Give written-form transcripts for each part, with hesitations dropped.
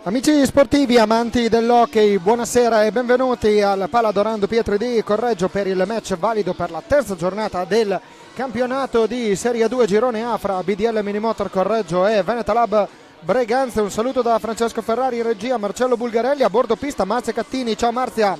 Amici sportivi, amanti dell'hockey, buonasera e benvenuti al Pala Dorando Pietri di Correggio per il match valido per la terza giornata del campionato di Serie 2 Girone A fra BDL Minimotor Correggio e Venetalab Breganze. Un saluto da Francesco Ferrari in regia, Marcello Bulgarelli a bordo pista, Marzia Cattini. Ciao Marzia.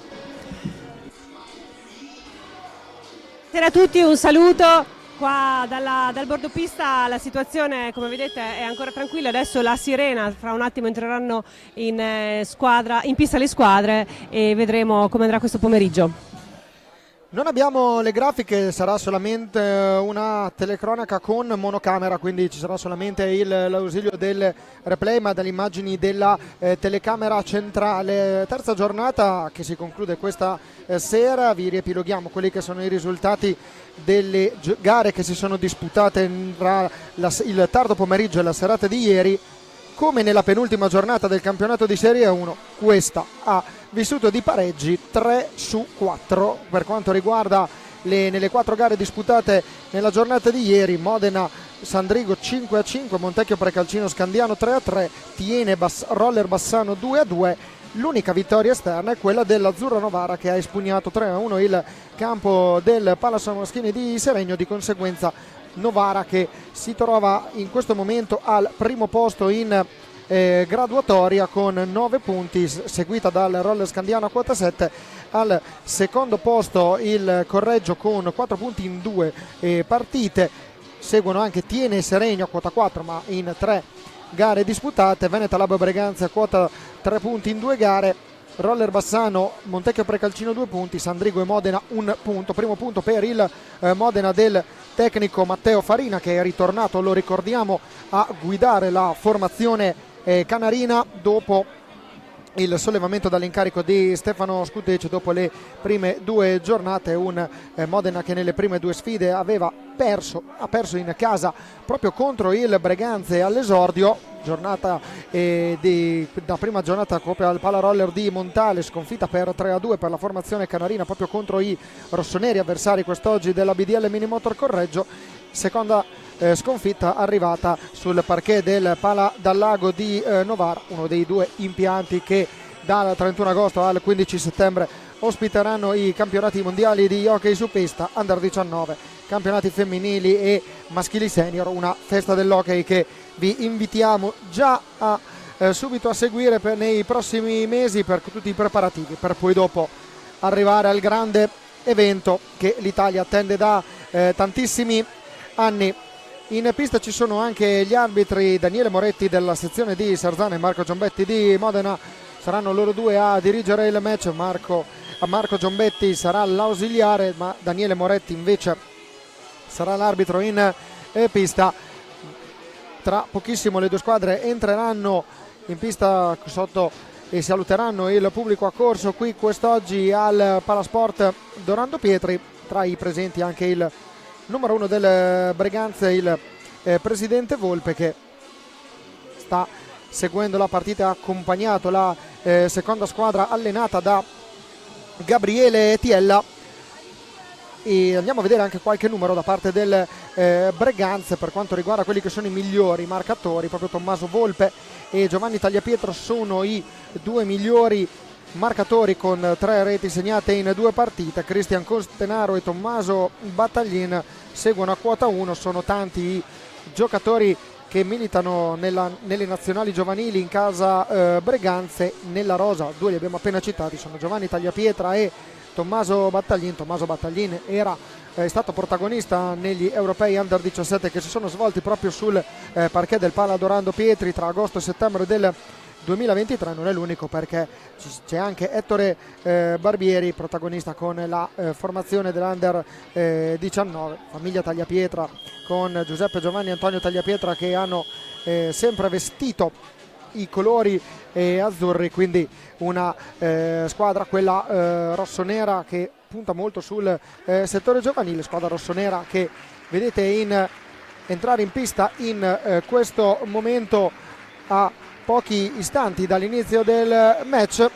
Buonasera a tutti, un saluto. Qua dal bordo pista la situazione, come vedete, è ancora tranquilla. Adesso la sirena, fra un attimo entreranno in pista le squadre e vedremo come andrà questo pomeriggio. Non abbiamo le grafiche, sarà solamente una telecronaca con monocamera, quindi ci sarà solamente l'ausilio del replay, ma dalle immagini della telecamera centrale. Terza giornata che si conclude questa sera, vi riepiloghiamo quelli che sono i risultati delle gare che si sono disputate tra il tardo pomeriggio e la serata di ieri. Come nella penultima giornata del campionato di Serie 1, questa ha vissuto di pareggi 3-4 per quanto riguarda nelle 4 gare disputate nella giornata di ieri. Modena Sandrigo 5-5, Montecchio Precalcino Scandiano 3-3, Tiene Roller Bassano 2-2. L'unica vittoria esterna è quella dell'Azzurra Novara che ha espugnato 3-1 il campo del Palazzo Moschini di Seregno. Di conseguenza Novara, che si trova in questo momento al primo posto in graduatoria con 9 punti, seguita dal Roller Scandiano a quota 7. Al secondo posto il Correggio con 4 punti in 2 partite. Seguono anche Tiene e Seregno a quota 4 ma in 3 gare disputate. Venetalab Breganze a quota 3 punti in 2 gare. Roller Bassano, Montecchio Precalcino 2 punti, Sandrigo e Modena 1 punto. Primo punto per il Modena del tecnico Matteo Farina, che è ritornato, lo ricordiamo, a guidare la formazione canarina dopo il sollevamento dall'incarico di Stefano Scuteci dopo le prime 2 giornate. Un Modena che nelle prime 2 sfide ha perso in casa proprio contro il Breganze all'esordio. Giornata da prima giornata proprio al Pala Roller di Montale, sconfitta per 3-2 per la formazione canarina proprio contro i rossoneri, avversari quest'oggi della BDL Minimotor Correggio. Seconda sconfitta arrivata sul parquet del Pala dal Lago di Novara, uno dei 2 impianti che dal 31 agosto al 15 settembre ospiteranno i campionati mondiali di hockey su pista Under 19, campionati femminili e maschili senior. Una festa dell'hockey che vi invitiamo già subito a seguire nei prossimi mesi per tutti i preparativi, per poi dopo arrivare al grande evento che l'Italia attende da tantissimi anni. In pista ci sono anche gli arbitri Daniele Moretti della sezione di Sarzana e Marco Giombetti di Modena. Saranno loro due a dirigere il match. Marco Giombetti sarà l'ausiliare, ma Daniele Moretti invece sarà l'arbitro in pista. Tra pochissimo le 2 squadre entreranno in pista sotto e saluteranno il pubblico accorso qui quest'oggi al Palasport Dorando Pietri. Tra i presenti anche il numero 1 del Breganze, il presidente Volpe, che sta seguendo la partita, ha accompagnato la seconda squadra allenata da Gabriele Tiella. E andiamo a vedere anche qualche numero da parte del Breganze per quanto riguarda quelli che sono i migliori marcatori. Proprio Tommaso Volpe e Giovanni Tagliapietro sono i 2 migliori marcatori con 3 reti segnate in 2 partite. Cristian Costenaro e Tommaso Battaglin seguono a quota 1. Sono tanti i giocatori che militano nelle nazionali giovanili in casa Breganze. Nella rosa 2 li abbiamo appena citati, sono Giovanni Tagliapietra e Tommaso Battaglin. Tommaso Battaglin è stato protagonista negli europei Under 17 che si sono svolti proprio sul parquet del Pala Dorando Pietri tra agosto e settembre del 2023. Non è l'unico, perché c'è anche Ettore Barbieri, protagonista con la formazione dell'Under 19, famiglia Tagliapietra, con Giuseppe Giovanni e Antonio Tagliapietra che hanno sempre vestito i colori azzurri, quindi una squadra, quella rossonera, che punta molto sul settore giovanile. Squadra rossonera che vedete entrare in pista in questo momento a pochi istanti dall'inizio del match.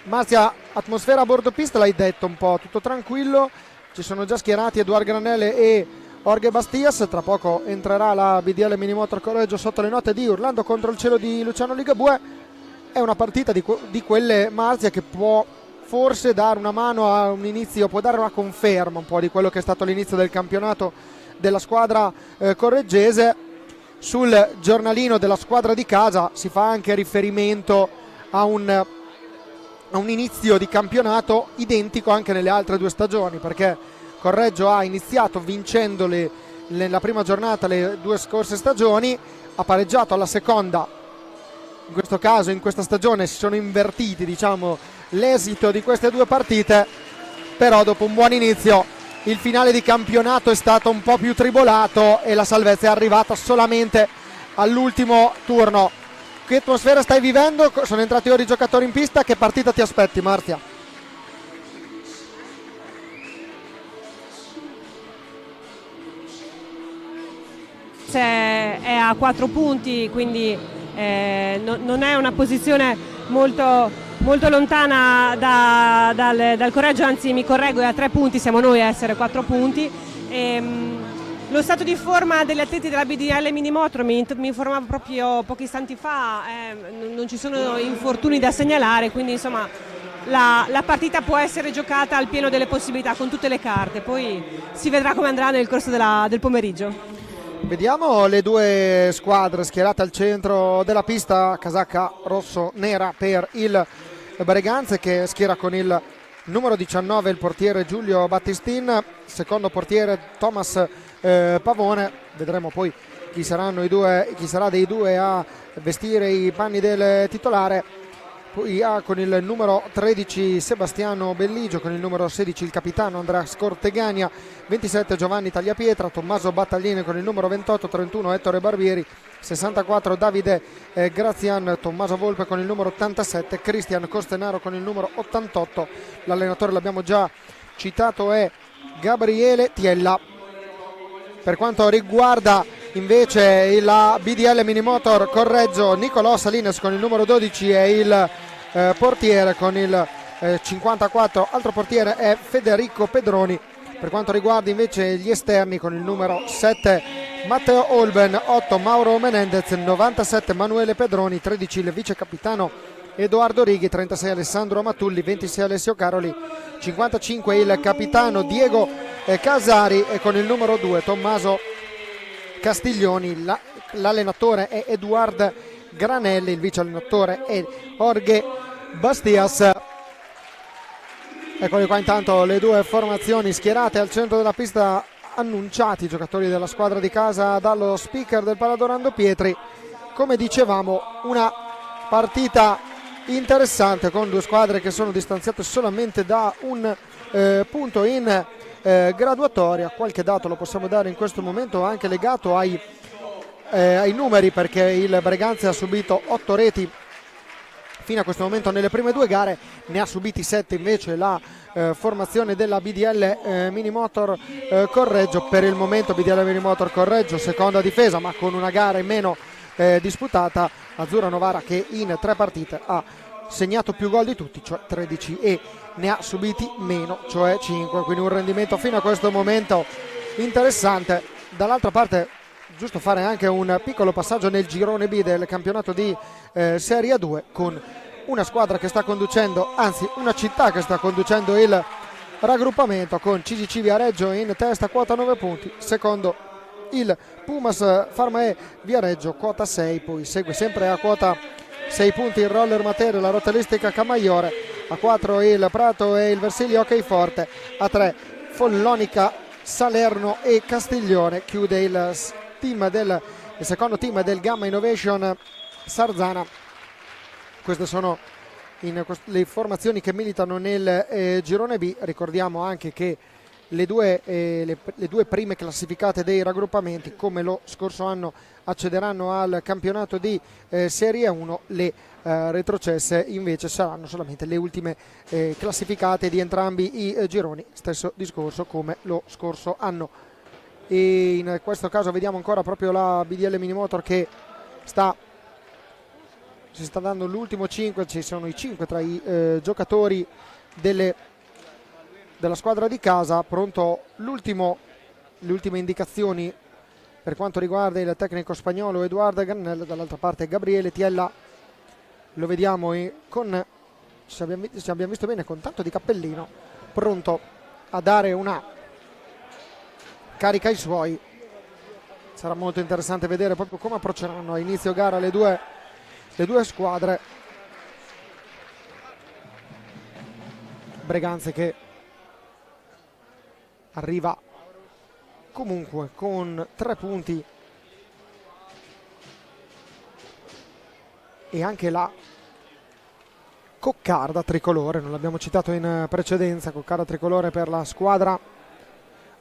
Marzia, atmosfera a bordo pista, l'hai detto un po', tutto tranquillo, ci sono già schierati Edoardo Granelle e Orghe Bastias. Tra poco entrerà la BDL Minimotor Correggio sotto le note di Urlando contro il cielo di Luciano Ligabue. È una partita di quelle, Marzia, che può forse dare una mano a un inizio, può dare una conferma un po' di quello che è stato l'inizio del campionato della squadra correggese. Sul giornalino della squadra di casa si fa anche riferimento a un inizio di campionato identico anche nelle altre 2 stagioni, perché Correggio ha iniziato vincendo nella prima giornata le 2 scorse stagioni, ha pareggiato alla seconda. In questo caso, in questa stagione, si sono invertiti, diciamo, l'esito di queste 2 partite, però dopo un buon inizio il finale di campionato è stato un po' più tribolato e la salvezza è arrivata solamente all'ultimo turno. Che atmosfera stai vivendo? Sono entrati ora i giocatori in pista, che partita ti aspetti, Marzia? È a 4 punti, quindi non è una posizione molto lontana dal Correggio, anzi mi correggo, è a 3 punti, siamo noi a essere 4 punti. Lo stato di forma degli atleti della BDL Minimotor, mi informavo proprio pochi istanti fa, non ci sono infortuni da segnalare, quindi insomma la partita può essere giocata al pieno delle possibilità con tutte le carte, poi si vedrà come andrà nel corso del pomeriggio. Vediamo le 2 squadre schierate al centro della pista. Casacca rosso-nera per il Breganze, che schiera con il numero 19 il portiere Giulio Battistin, secondo portiere Thomas Pavone. Vedremo poi chi sarà dei 2 a vestire i panni del titolare. Poi ha con il numero 13 Sebastiano Belligio, con il numero 16 il capitano Andrea Scortegania, 27 Giovanni Tagliapietra, Tommaso Battaglini con il numero 28, 31 Ettore Barbieri, 64 Davide Grazian, Tommaso Volpe con il numero 87, Cristian Costenaro con il numero 88. L'allenatore, l'abbiamo già citato, è Gabriele Tiella. Per quanto riguarda invece la BDL Minimotor Correggio, Nicolò Salines con il numero 12 è il portiere, con il 54 altro portiere è Federico Pedroni. Per quanto riguarda invece gli esterni, con il numero 7 Matteo Olben, 8 Mauro Menendez, 97 Manuele Pedroni, 13 il vice capitano Edoardo Righi, 36 Alessandro Matulli, 26 Alessio Caroli, 55 il capitano Diego Casari, e con il numero 2 Tommaso Castiglioni. L'allenatore è Edoard Granelli, il vice allenatore è Orghe Bastias. Eccoli qua intanto le 2 formazioni schierate al centro della pista, annunciati i giocatori della squadra di casa dallo speaker del Paladorando Pietri. Come dicevamo, una partita interessante con 2 squadre che sono distanziate solamente da un punto in graduatoria. Qualche dato lo possiamo dare in questo momento anche legato ai numeri, perché il Breganze ha subito 8 reti fino a questo momento nelle prime 2 gare, ne ha subiti 7 invece la formazione della BDL Minimotor Correggio. Per il momento BDL Minimotor Correggio seconda difesa, ma con una gara in meno disputata. Azzurra Novara, che in 3 partite ha segnato più gol di tutti, cioè 13, e ne ha subiti meno, cioè 5, quindi un rendimento fino a questo momento interessante. Dall'altra parte, giusto fare anche un piccolo passaggio nel girone B del campionato di Serie 2, con una squadra che sta conducendo, anzi una città che sta conducendo il raggruppamento, con CGC Viareggio in testa, quota 9 punti, secondo il Pumas Farmae Viareggio, quota 6, poi segue sempre a quota 6 punti il Roller Matera, la Rotalistica Camaiore, a 4 il Prato e il Versilio Hockey Forte, a 3 Follonica, Salerno e Castiglione. Chiude il secondo team del Gamma Innovation Sarzana. Queste sono le formazioni che militano nel girone B. Ricordiamo anche che le due prime classificate dei raggruppamenti, come lo scorso anno, accederanno al campionato di Serie 1. Le retrocesse invece saranno solamente le ultime classificate di entrambi i gironi. Stesso discorso come lo scorso anno. E in questo caso vediamo ancora proprio la BDL Minimotor che si sta dando l'ultimo 5. Ci sono i 5 tra i giocatori della squadra di casa. Pronto l'ultimo le ultime indicazioni per quanto riguarda il tecnico spagnolo Eduardo Granello. Dall'altra parte Gabriele Tiella, lo vediamo ci abbiamo visto bene, con tanto di cappellino, pronto a dare una carica ai suoi. Sarà molto interessante vedere proprio come approcceranno a inizio gara le due squadre. Breganze che arriva comunque con 3 punti e anche la coccarda tricolore, non l'abbiamo citato in precedenza, coccarda tricolore per la squadra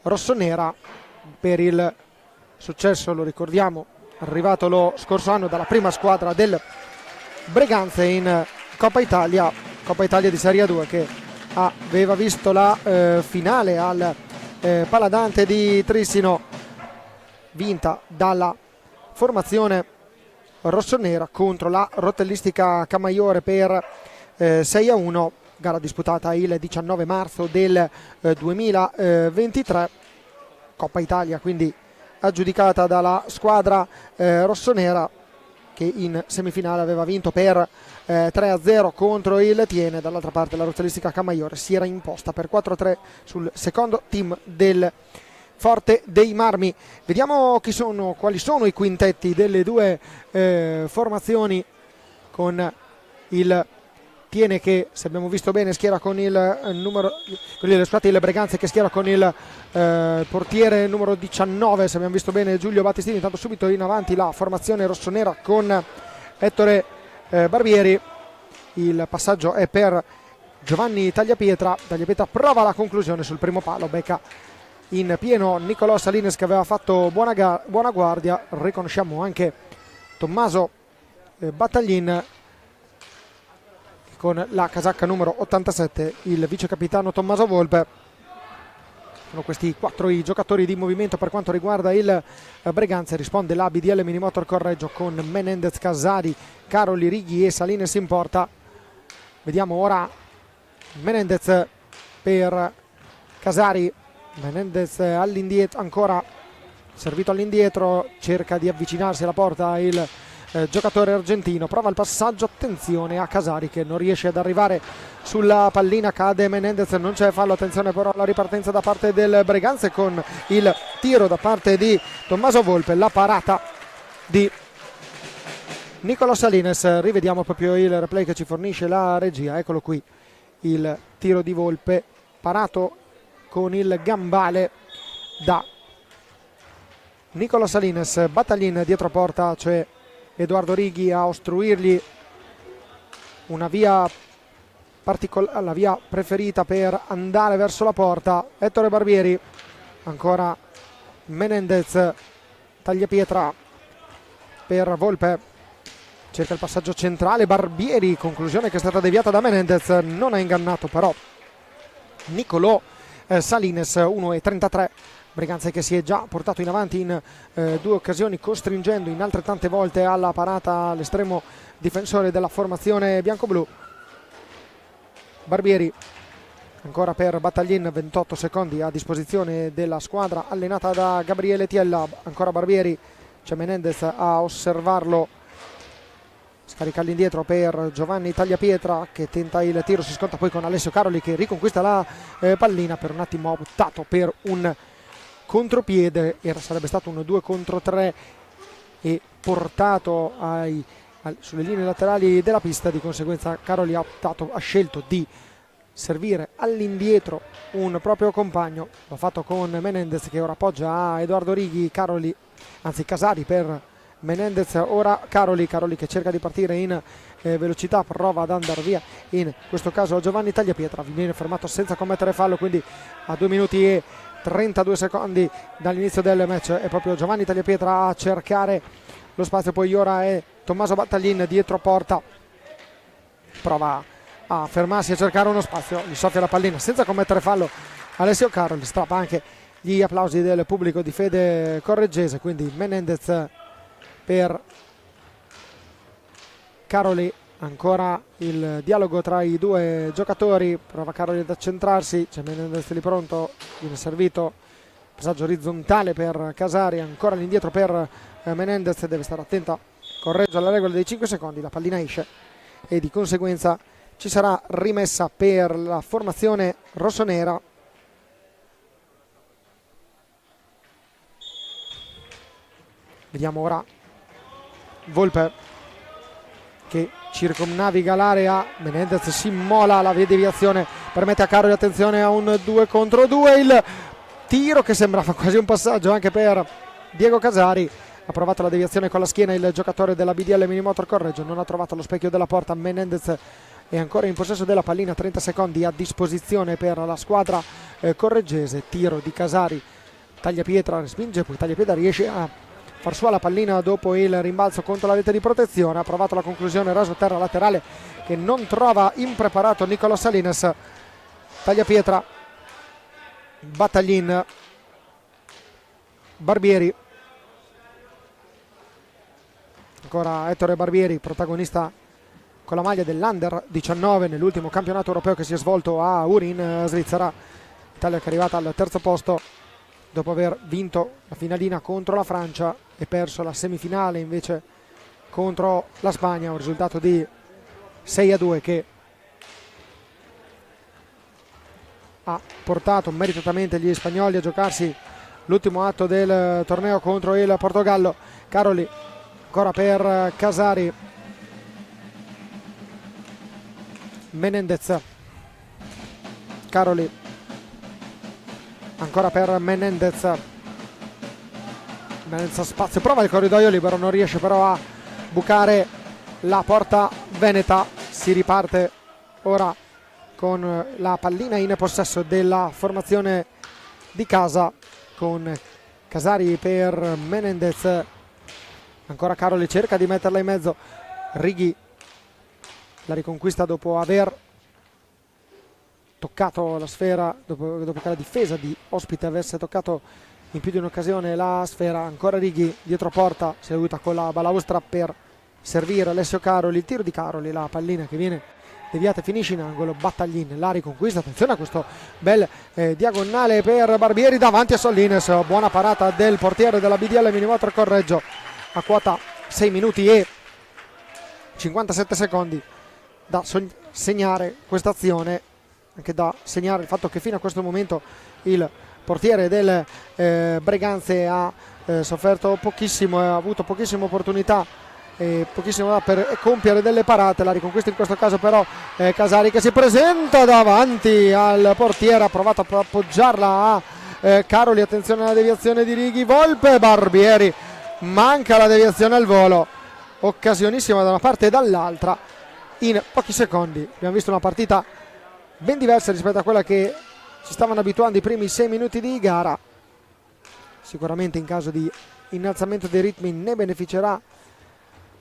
rossonera per il successo, lo ricordiamo, arrivato lo scorso anno dalla prima squadra del Breganze in Coppa Italia di Serie 2, che aveva visto la finale al Paladante di Trissino vinta dalla formazione rossonera contro la Rotellistica Camaiore per 6-1, gara disputata il 19 marzo del 2023. Coppa Italia quindi aggiudicata dalla squadra rossonera, che in semifinale aveva vinto per 3-0 contro il Tiene. Dall'altra parte la Rotellistica Camaiore si era imposta per 4-3 sul secondo team del Forte dei Marmi. Vediamo quali sono i quintetti delle due formazioni, con il Tiene che, se abbiamo visto bene, schiera con il Breganze che schiera con il portiere numero 19, se abbiamo visto bene, Giulio Battistini. Intanto subito in avanti la formazione rossonera con Ettore Barbieri. Il passaggio è per Giovanni Tagliapietra prova la conclusione sul primo palo, becca in pieno Nicolò Salines che aveva fatto buona guardia. Riconosciamo anche Tommaso Battaglin con la casacca numero 87, il vice capitano Tommaso Volpe. Sono questi 4 i giocatori di movimento per quanto riguarda il Breganze. Risponde la BDL Minimotor Correggio con Menendez, Casari, Caroli, Righi e Salines in porta. Vediamo ora Menendez per Casari. Menendez all'indietro, ancora servito all'indietro, cerca di avvicinarsi alla porta il giocatore argentino, prova il passaggio, attenzione a Casari che non riesce ad arrivare sulla pallina, cade Menendez, non c'è fallo, attenzione però alla ripartenza da parte del Breganze con il tiro da parte di Tommaso Volpe, la parata di Nicolò Salines. Rivediamo proprio il replay che ci fornisce la regia, eccolo qui il tiro di Volpe, parato con il gambale da Nicolò Salines. Battaglin dietro porta, c'è Edoardo Righi a ostruirgli una via la via preferita per andare verso la porta. Ettore Barbieri, ancora Menendez, Tagliapietra per Volpe, cerca il passaggio centrale, Barbieri, conclusione che è stata deviata da Menendez, non ha ingannato però Nicolò Salines. 1:33, Breganze che si è già portato in avanti in 2 occasioni, costringendo in altrettante volte alla parata l'estremo difensore della formazione biancoblù. Barbieri ancora per Battaglin, 28 secondi a disposizione della squadra allenata da Gabriele Tiella. Ancora Barbieri, c'è Menendez a osservarlo, scarica all'indietro per Giovanni Tagliapietra che tenta il tiro, si sconta poi con Alessio Caroli che riconquista la pallina. Per un attimo ha optato per un contropiede, sarebbe stato un 2 contro 3 e portato sulle linee laterali della pista. Di conseguenza Caroli ha scelto di servire all'indietro un proprio compagno, l'ha fatto con Menendez che ora appoggia a Edoardo Righi. Casari per Menendez, ora Caroli che cerca di partire in velocità, prova ad andare via, in questo caso Giovanni Tagliapietra viene fermato senza commettere fallo, quindi a 2 minuti e 32 secondi dall'inizio del match è proprio Giovanni Tagliapietra a cercare lo spazio. Poi ora è Tommaso Battaglin dietro porta, prova a fermarsi a cercare uno spazio, gli soffia la pallina senza commettere fallo Alessio Caroli, strappa anche gli applausi del pubblico di fede correggese. Quindi Menendez per Caroli, ancora il dialogo tra i 2 giocatori, prova Caroli ad accentrarsi, c'è Menendez lì pronto, viene servito passaggio orizzontale per Casari, ancora all'indietro per Menendez, deve stare attenta, corregge la regola dei 5 secondi, la pallina esce e di conseguenza ci sarà rimessa per la formazione rossonera. Vediamo ora Volpe che circumnaviga l'area, Menendez si immola, la deviazione permette a Caroli, attenzione a un 2 contro 2, il tiro che sembrava quasi un passaggio anche per Diego Casari, ha provato la deviazione con la schiena il giocatore della BDL Minimotor Correggio, non ha trovato lo specchio della porta. Menendez è ancora in possesso della pallina, 30 secondi a disposizione per la squadra correggese, tiro di Casari, Tagliapietra respinge, poi Tagliapietra riesce a far sua la pallina dopo il rimbalzo contro la rete di protezione, ha provato la conclusione raso terra laterale che non trova impreparato Nicolò Salinas. Tagliapietra, Battaglin, Barbieri, ancora Ettore Barbieri, protagonista con la maglia dell'Under 19 nell'ultimo campionato europeo che si è svolto a Uri in Svizzera. Italia che è arrivata al terzo posto dopo aver vinto la finalina contro la Francia e perso la semifinale invece contro la Spagna, un risultato di 6-2 che ha portato meritatamente gli spagnoli a giocarsi l'ultimo atto del torneo contro il Portogallo. Caroli ancora per Casari, Menendez, Caroli ancora per Menendez, spazio, prova il corridoio libero, non riesce però a bucare la porta veneta. Si riparte ora con la pallina in possesso della formazione di casa, con Casari per Menendez, ancora Caroli cerca di metterla in mezzo, Righi la riconquista dopo aver toccato la sfera, dopo che la difesa di ospite avesse toccato in più di un'occasione la sfera. Ancora Righi dietro porta, si aiuta con la balaustra per servire Alessio Caroli, il tiro di Caroli, la pallina che viene deviata e finisce in angolo. Battaglin la riconquista, attenzione a questo bel diagonale per Barbieri davanti a Sollines, buona parata del portiere della BDL Minimotor Correggio. A quota 6 minuti e 57 secondi da segnare questa azione, anche da segnare il fatto che fino a questo momento il portiere del Breganze ha sofferto pochissimo, ha avuto pochissime opportunità e pochissimo per compiere delle parate. La riconquista in questo caso però Casari che si presenta davanti al portiere, ha provato a appoggiarla a Caroli, attenzione alla deviazione di Righi, Volpe, Barbieri, manca la deviazione al volo, occasionissima da una parte e dall'altra in pochi secondi. Abbiamo visto una partita ben diversa rispetto a quella che ci stavano abituando i primi 6 minuti di gara. Sicuramente in caso di innalzamento dei ritmi ne beneficerà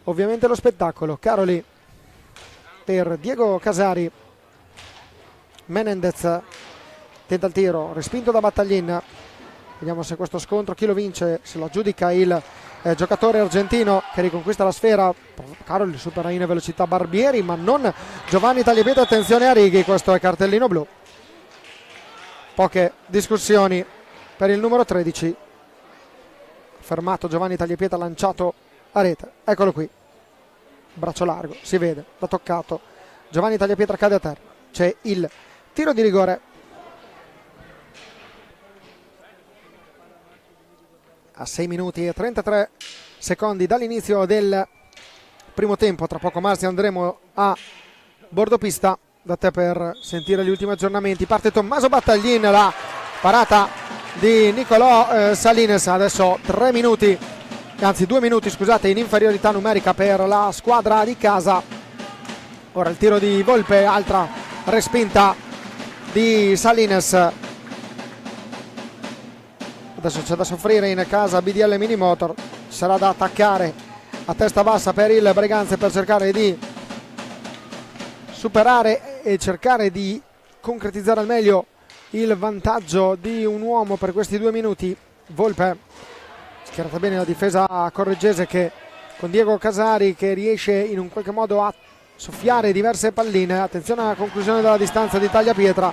ovviamente lo spettacolo. Caroli per Diego Casari, Menendez tenta il tiro, respinto da Battaglin. Vediamo se questo scontro chi lo vince, se lo aggiudica il giocatore argentino che riconquista la sfera. Caroli supera in velocità Barbieri ma non Giovanni Tagliapietra, attenzione a Righi, questo è cartellino blu. Poche discussioni per il numero 13, fermato Giovanni Tagliapietra, lanciato a rete, eccolo qui, braccio largo, si vede, l'ha toccato, Giovanni Tagliapietra cade a terra, c'è il tiro di rigore. A 6 minuti e 33 secondi dall'inizio del primo tempo. Tra poco Marzi andremo a bordo pista da te per sentire gli ultimi aggiornamenti. Parte Tommaso Battaglin, la parata di Nicolò Salinas. Adesso 3 minuti, anzi 2 minuti scusate, in inferiorità numerica per la squadra di casa. Ora il tiro di Volpe, altra respinta di Salinas. Adesso c'è da soffrire in casa BDL Minimotor, sarà da attaccare a testa bassa per il Breganze per cercare di superare e cercare di concretizzare al meglio il vantaggio di un uomo per questi 2 minuti. Volpe, schierata bene la difesa correggese che con Diego Casari che riesce in un qualche modo a soffiare diverse palline. Attenzione alla conclusione della distanza di Tagliapietra,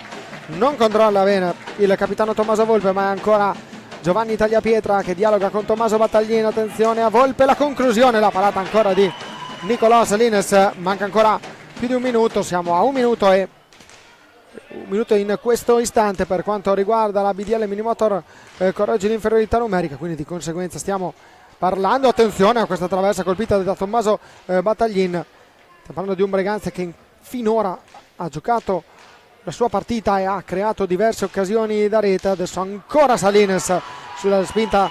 non controlla bene il capitano Tommaso Volpe ma è ancora Giovanni Tagliapietra che dialoga con Tommaso Battaglin, attenzione a Volpe, la conclusione, la parata ancora di Nicolò Salines, manca ancora più di un minuto, siamo a un minuto in questo istante per quanto riguarda la BDL Minimotor Correggio l'inferiorità numerica, quindi di conseguenza stiamo parlando, attenzione a questa traversa colpita da Tommaso Battaglin, stiamo parlando di un Breganze che finora ha giocato la sua partita e ha creato diverse occasioni da rete. Adesso ancora Salines sulla spinta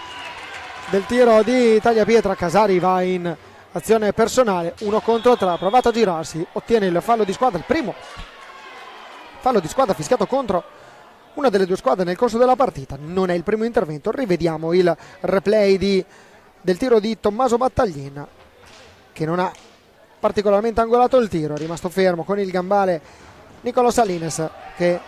del tiro di Tagliapietra, Casari va in azione personale, 1 contro 3, ha provato a girarsi, ottiene il fallo di squadra, il primo fallo di squadra fischiato contro una delle due squadre nel corso della partita. Non è il primo intervento, rivediamo il replay del tiro di Tommaso Battaglin che non ha particolarmente angolato il tiro, è rimasto fermo con il gambale Nicolò Salines che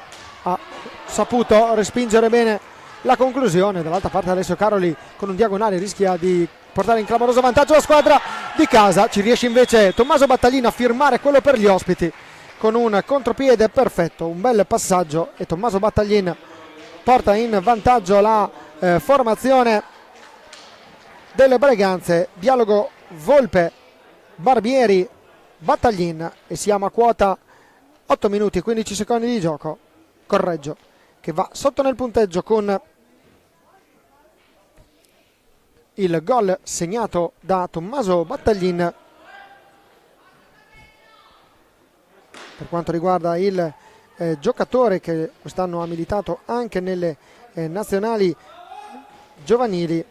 ha saputo respingere bene la conclusione. Dall'altra parte Alessio Caroli con un diagonale rischia di portare in clamoroso vantaggio la squadra di casa, ci riesce invece Tommaso Battaglin a firmare quello per gli ospiti con un contropiede perfetto, un bel passaggio e Tommaso Battaglin porta in vantaggio la formazione delle Breganze. Dialogo Volpe, Barbieri, Battaglin e siamo a quota 8 minuti e 15 secondi di gioco. Correggio che va sotto nel punteggio con il gol segnato da Tommaso Battaglin. Per quanto riguarda il giocatore che quest'anno ha militato anche nelle nazionali giovanili,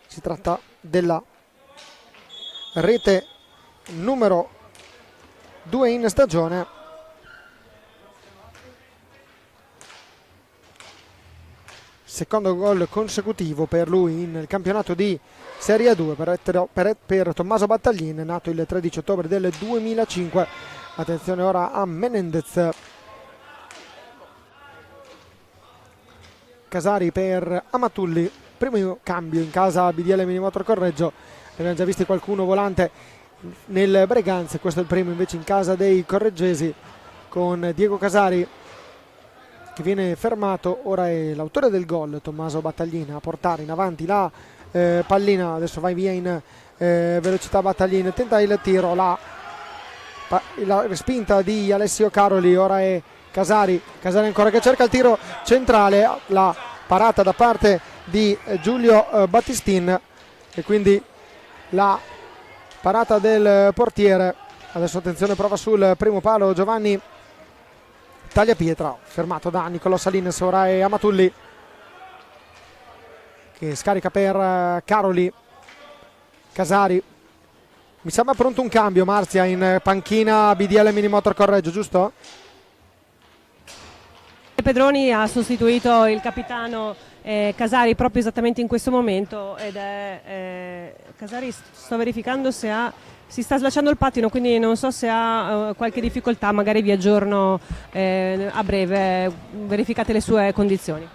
si tratta della rete numero 2 in stagione. Secondo gol consecutivo per lui nel campionato di Serie 2 per Tommaso Battaglin, nato il 13 ottobre del 2005. Attenzione ora a Menendez. Casari per Amatulli, primo cambio in casa BDL Minimotor Correggio. Abbiamo già visto qualcuno volante nel Breganze, questo è il primo invece in casa dei correggesi con Diego Casari che viene fermato. Ora è l'autore del gol Tommaso Battaglin a portare in avanti la pallina, adesso vai via in velocità Battaglin, tenta il tiro, la respinta di Alessio Caroli, ora è Casari ancora che cerca il tiro centrale, la parata da parte di Giulio Battistin e quindi la parata del portiere. Adesso attenzione, prova sul primo palo Giovanni Tagliapietra, fermato da Nicolò Salines. Ora è Amatulli che scarica per Caroli. Casari, mi sembra pronto un cambio Marzia in panchina BDL Minimotor Correggio, giusto? Pedroni ha sostituito il capitano Casari proprio esattamente in questo momento ed è Casari, sto verificando se si sta slacciando il pattino, quindi non so se ha qualche difficoltà, magari vi aggiorno a breve, verificate le sue condizioni.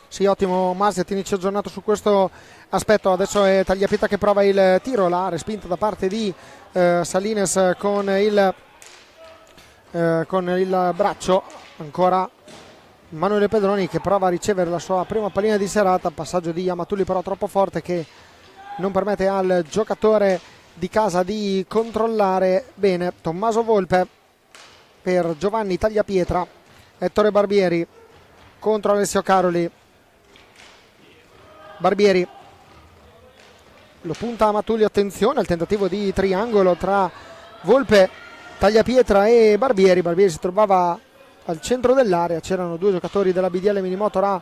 Sì, ottimo Marzia, tienici aggiornato su questo aspetto. Adesso è Tagliapietra che prova il tiro, la respinta da parte di Salines con il braccio. Ancora Manuele Pedroni che prova a ricevere la sua prima pallina di serata, passaggio di Amatulli però troppo forte che non permette al giocatore di casa di controllare bene. Tommaso Volpe per Giovanni Tagliapietra, Ettore Barbieri contro Alessio Caroli. Barbieri lo punta Amatulli, attenzione al tentativo di triangolo tra Volpe, Tagliapietra e Barbieri. Barbieri si trovava al centro dell'area, c'erano due giocatori della BDL Minimotor a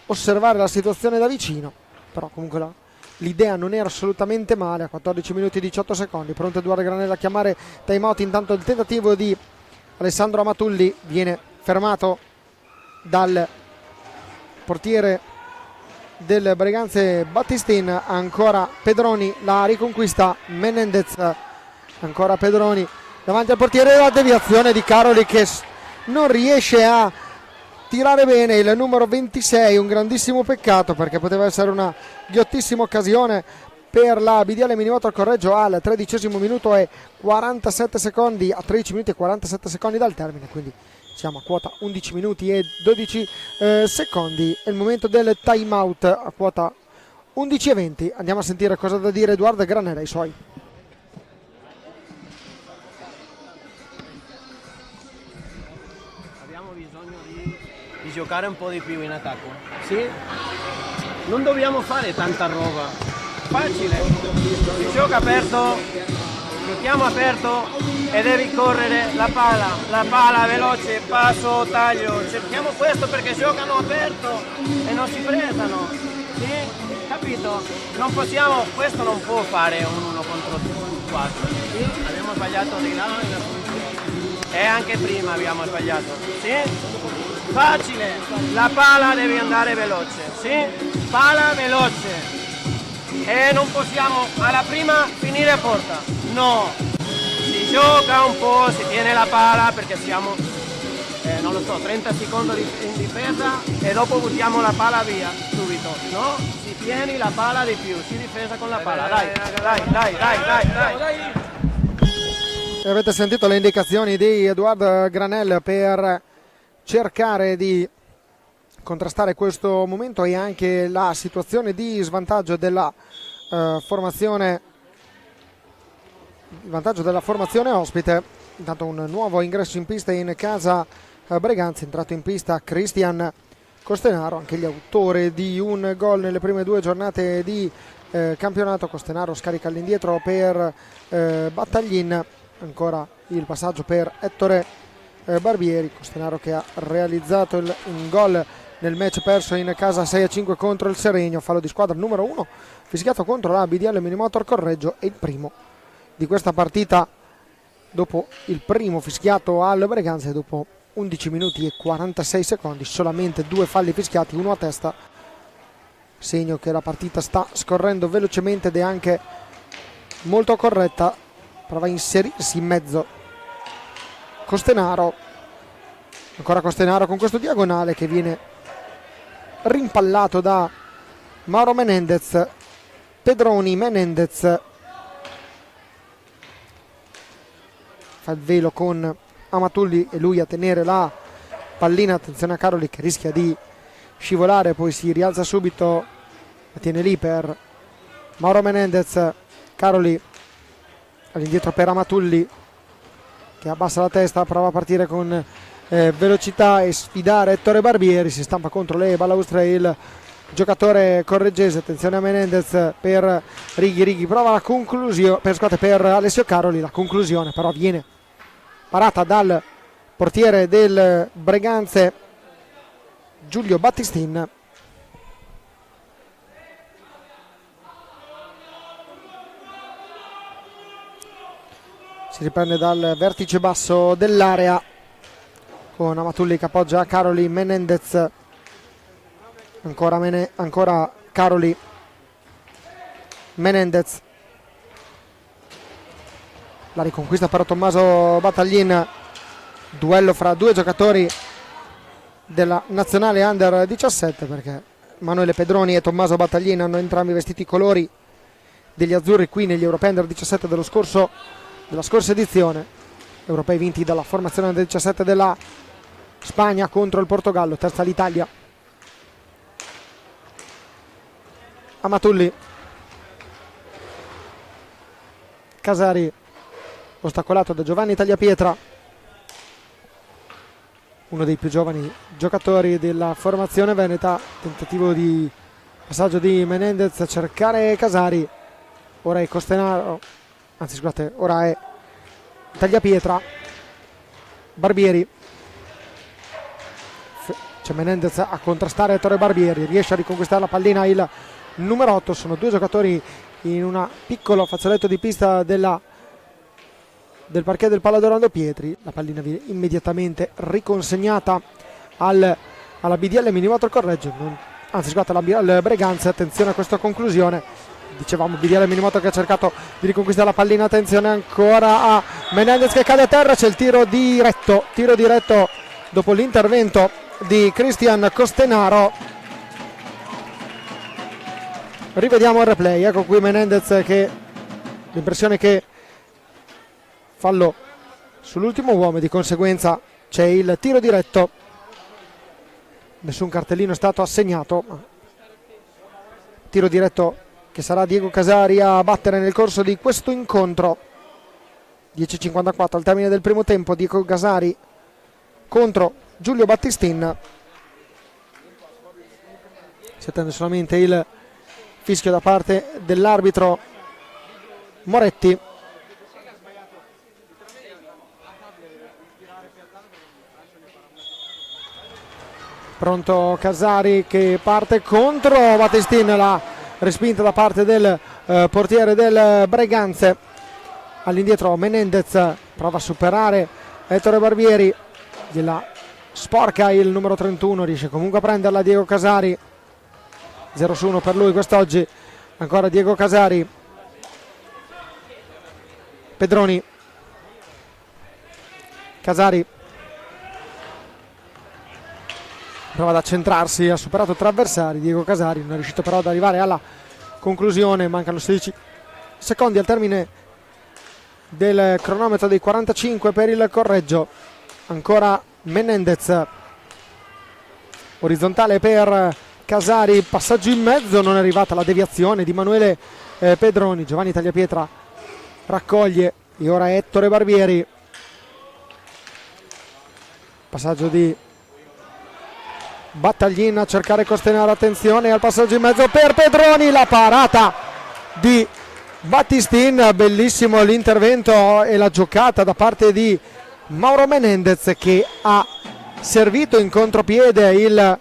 osservare la situazione da vicino, però comunque l'idea non era assolutamente male. A 14 minuti e 18 secondi pronto Edoardo Granella a chiamare time out. Intanto il tentativo di Alessandro Amatulli viene fermato dal portiere del Breganze Battistin. Ancora Pedroni, la riconquista Menendez, ancora Pedroni davanti al portiere, la deviazione di Caroli che non riesce a tirare bene il numero 26, un grandissimo peccato perché poteva essere una ghiottissima occasione per la BDL Minimotor Correggio al 13° minuto e 47 secondi, a 13 minuti e 47 secondi dal termine, quindi siamo a quota 11 minuti e 12 secondi. È il momento del time out a quota 11 e 20. Andiamo a sentire cosa ha da dire Edoardo Granella ai suoi. Abbiamo bisogno di giocare un po' di più in attacco, sì? Non dobbiamo fare tanta roba, facile, si gioca aperto. Giochiamo aperto e devi correre la palla veloce, passo, taglio, cerchiamo questo perché giocano aperto e non si presano, sì? Capito? Non possiamo, questo non può fare un 1 contro 4, sì? Abbiamo sbagliato di là e anche prima abbiamo sbagliato, sì? Facile, la palla deve andare veloce, sì? Palla veloce. E non possiamo alla prima finire a porta, no, si gioca un po', si tiene la palla perché siamo, non lo so, 30 secondi in difesa e dopo buttiamo la palla via subito, no? Si tieni la palla di più, si difesa con la palla, dai. E avete sentito le indicazioni di Edoardo Granella per cercare di contrastare questo momento e anche la situazione di svantaggio della formazione, il vantaggio della formazione ospite. Intanto un nuovo ingresso in pista in casa Breganze, entrato in pista Cristian Costenaro, anche gli autori di un gol nelle prime 2 giornate di campionato. Costenaro scarica all'indietro per Battaglin, ancora il passaggio per Ettore Barbieri. Costenaro che ha realizzato un gol nel match perso in casa 6-5 contro il Seregno, fallo di squadra numero 1 fischiato contro la BDL Minimotor Correggio, e il primo di questa partita dopo il primo fischiato al Breganze dopo 11 minuti e 46 secondi, solamente 2 falli fischiati, uno a testa, segno che la partita sta scorrendo velocemente ed è anche molto corretta. Prova a inserirsi in mezzo Costenaro, ancora Costenaro con questo diagonale che viene rimpallato da Mauro Menendez. Pedroni, Menendez fa il velo con Amatulli e lui a tenere la pallina. Attenzione a Caroli che rischia di scivolare, poi si rialza subito, la tiene lì per Mauro Menendez. Caroli all'indietro per Amatulli che abbassa la testa, prova a partire con velocità e sfidare Ettore Barbieri, si stampa contro le balaustre il giocatore correggese. Attenzione a Menendez per Righi prova la conclusione per Alessio Caroli, la conclusione però viene parata dal portiere del Breganze Giulio Battistin. Si riprende dal vertice basso dell'area con Amatulli che appoggia Caroli, Menendez, ancora Caroli, Menendez, la riconquista per Tommaso Battaglin, duello fra 2 giocatori della nazionale under 17 perché Manuele Pedroni e Tommaso Battaglin hanno entrambi vestiti i colori degli azzurri qui negli Europei under 17 della scorsa edizione, europei vinti dalla formazione under 17 della Spagna contro il Portogallo, terza l'Italia. Amatulli, Casari ostacolato da Giovanni Tagliapietra, uno dei più giovani giocatori della formazione veneta. Tentativo di passaggio di Menendez a cercare Casari, ora è Costenaro, anzi scusate, ora è Tagliapietra. Barbieri, c'è Menendez a contrastare Ettore Barbieri, riesce a riconquistare la pallina il numero 8. Sono 2 giocatori in un piccolo fazzoletto di pista del parquet del Palla d'Orlando Pietri. La pallina viene immediatamente riconsegnata alla BDL Minimotor Correggio, anzi scusate, al Breganze. Attenzione a questa conclusione, dicevamo BDL Minimotor che ha cercato di riconquistare la pallina. Attenzione ancora a Menendez che cade a terra, c'è il tiro diretto dopo l'intervento di Cristian Costenaro. Rivediamo il replay, ecco qui Menendez, che l'impressione che fallo sull'ultimo uomo, di conseguenza c'è il tiro diretto. Nessun cartellino è stato assegnato. Tiro diretto che sarà Diego Casari a battere nel corso di questo incontro. 10:54 al termine del primo tempo. Diego Casari contro Giulio Battistin. Si attende solamente il fischio da parte dell'arbitro Moretti. Pronto Casari che parte contro Battistin, la respinta da parte del portiere del Breganze. All'indietro Menendez prova a superare Ettore Barbieri, gliela sporca il numero 31, riesce comunque a prenderla Diego Casari. 0-1 per lui quest'oggi. Ancora Diego Casari. Pedroni. Casari prova ad accentrarsi, ha superato tre avversari. Diego Casari non è riuscito però ad arrivare alla conclusione. Mancano 16 secondi al termine del cronometro dei 45 per il Correggio. Ancora Menendez, orizzontale per Casari, passaggio in mezzo, non è arrivata la deviazione di Emanuele Pedroni. Giovanni Tagliapietra raccoglie e ora Ettore Barbieri. Passaggio di Battaglin a cercare Costenaro, attenzione al passaggio in mezzo per Pedroni, la parata di Battistin. Bellissimo l'intervento e la giocata da parte di Mauro Menendez, che ha servito in contropiede il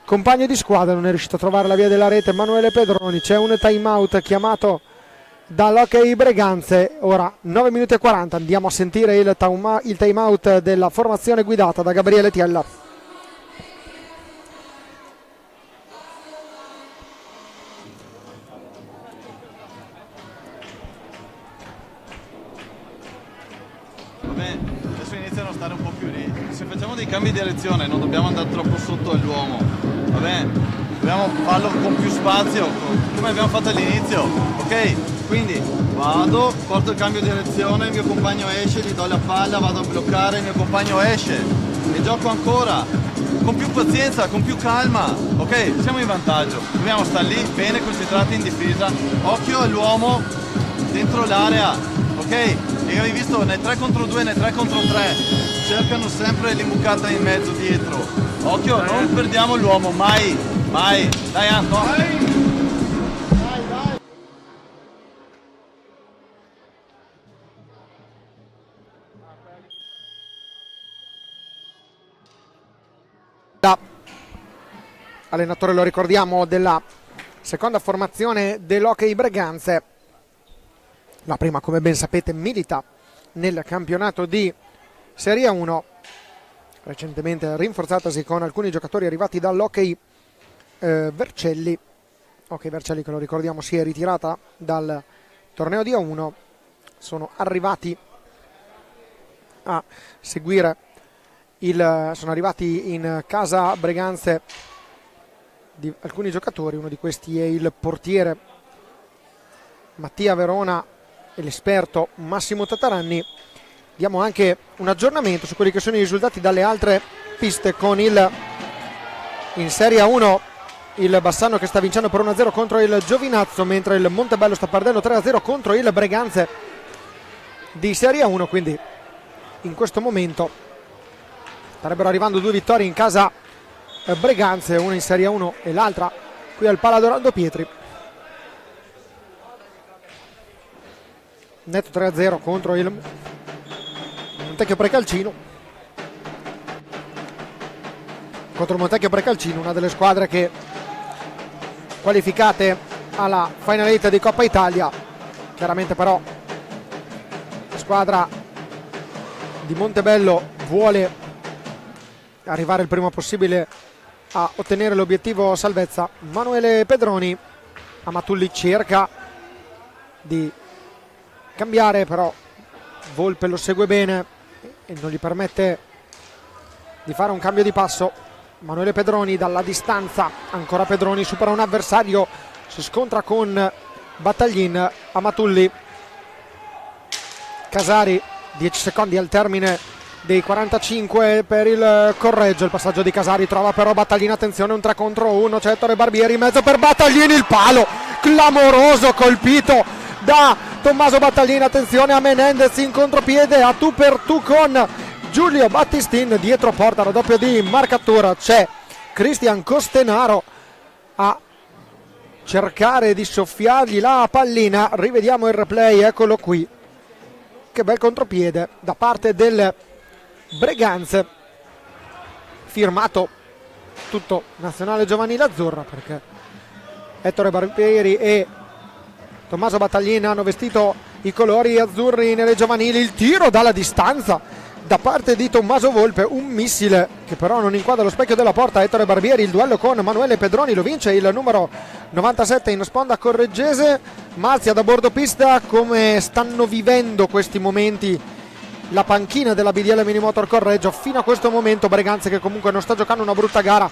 compagno di squadra, non è riuscito a trovare la via della rete Emanuele Pedroni. C'è un time out chiamato dall'Hockey Breganze. Ora 9 minuti e 40, andiamo a sentire il time out della formazione guidata da Gabriele Tiella. Adesso iniziano a stare un po' più lì. Se facciamo dei cambi di direzione non dobbiamo andare troppo sotto all'uomo, va bene? Dobbiamo farlo con più spazio, come abbiamo fatto all'inizio, ok? Quindi vado, porto il cambio di direzione, il mio compagno esce, gli do la palla, vado a bloccare, il mio compagno esce e gioco ancora con più pazienza, con più calma, ok? Siamo in vantaggio, dobbiamo stare lì bene concentrati in difesa, occhio all'uomo dentro l'area, ok? E hai visto nel 3 contro 2, nel 3 contro 3 cercano sempre l'imbucata in mezzo dietro, occhio, non perdiamo l'uomo, mai, mai, dai Anto, allenatore, lo ricordiamo, della seconda formazione dell'Hockey Breganze. La prima, come ben sapete, milita nel campionato di Serie 1, recentemente rinforzatasi con alcuni giocatori arrivati dall'Hockey Vercelli. Hockey Vercelli, che lo ricordiamo, si è ritirata dal torneo di A1. Sono arrivati a seguire sono arrivati in casa Breganze di alcuni giocatori. Uno di questi è il portiere Mattia Verona e l'esperto Massimo Tataranni. Diamo anche un aggiornamento su quelli che sono i risultati dalle altre piste, con in Serie 1 il Bassano che sta vincendo per 1-0 contro il Giovinazzo, mentre il Montebello sta perdendo 3-0 contro il Breganze di Serie 1. Quindi in questo momento starebbero arrivando due vittorie in casa Breganze, una in Serie 1 e l'altra qui al Paladoraldo Pietri. Netto 3-0 contro il Montecchio Precalcino. Contro il Montecchio Precalcino, una delle squadre che qualificate alla Final 8 di Coppa Italia. Chiaramente però la squadra di Montebello vuole arrivare il prima possibile a ottenere l'obiettivo salvezza. Emanuele Pedroni, Amatulli cerca di cambiare, però Volpe lo segue bene e non gli permette di fare un cambio di passo. Manuele Pedroni dalla distanza, ancora Pedroni, supera un avversario, si scontra con Battaglin. Amatulli, Casari, 10 secondi al termine dei 45 per il Correggio. Il passaggio di Casari trova però Battaglin, attenzione, un 3 contro 1, c'è Ettore Barbieri in mezzo per Battaglin, il palo clamoroso colpito da Tommaso Battaglin. Attenzione a Menendez in contropiede, a tu per tu con Giulio Battistin, dietro porta, raddoppio di marcatura, c'è Cristian Costenaro a cercare di soffiargli la pallina. Rivediamo il replay, eccolo qui, che bel contropiede da parte del Breganze, firmato tutto Nazionale Giovanile Azzurra, perché Ettore Barbieri e Tommaso Battaglin hanno vestito i colori azzurri nelle giovanili. Il tiro dalla distanza da parte di Tommaso Volpe, un missile che però non inquadra lo specchio della porta. Ettore Barbieri, il duello con Manuele Pedroni, lo vince il numero 97 in sponda correggese. Marzia da bordopista, come stanno vivendo questi momenti la panchina della BDL Minimotor Correggio fino a questo momento. Breganze che comunque non sta giocando una brutta gara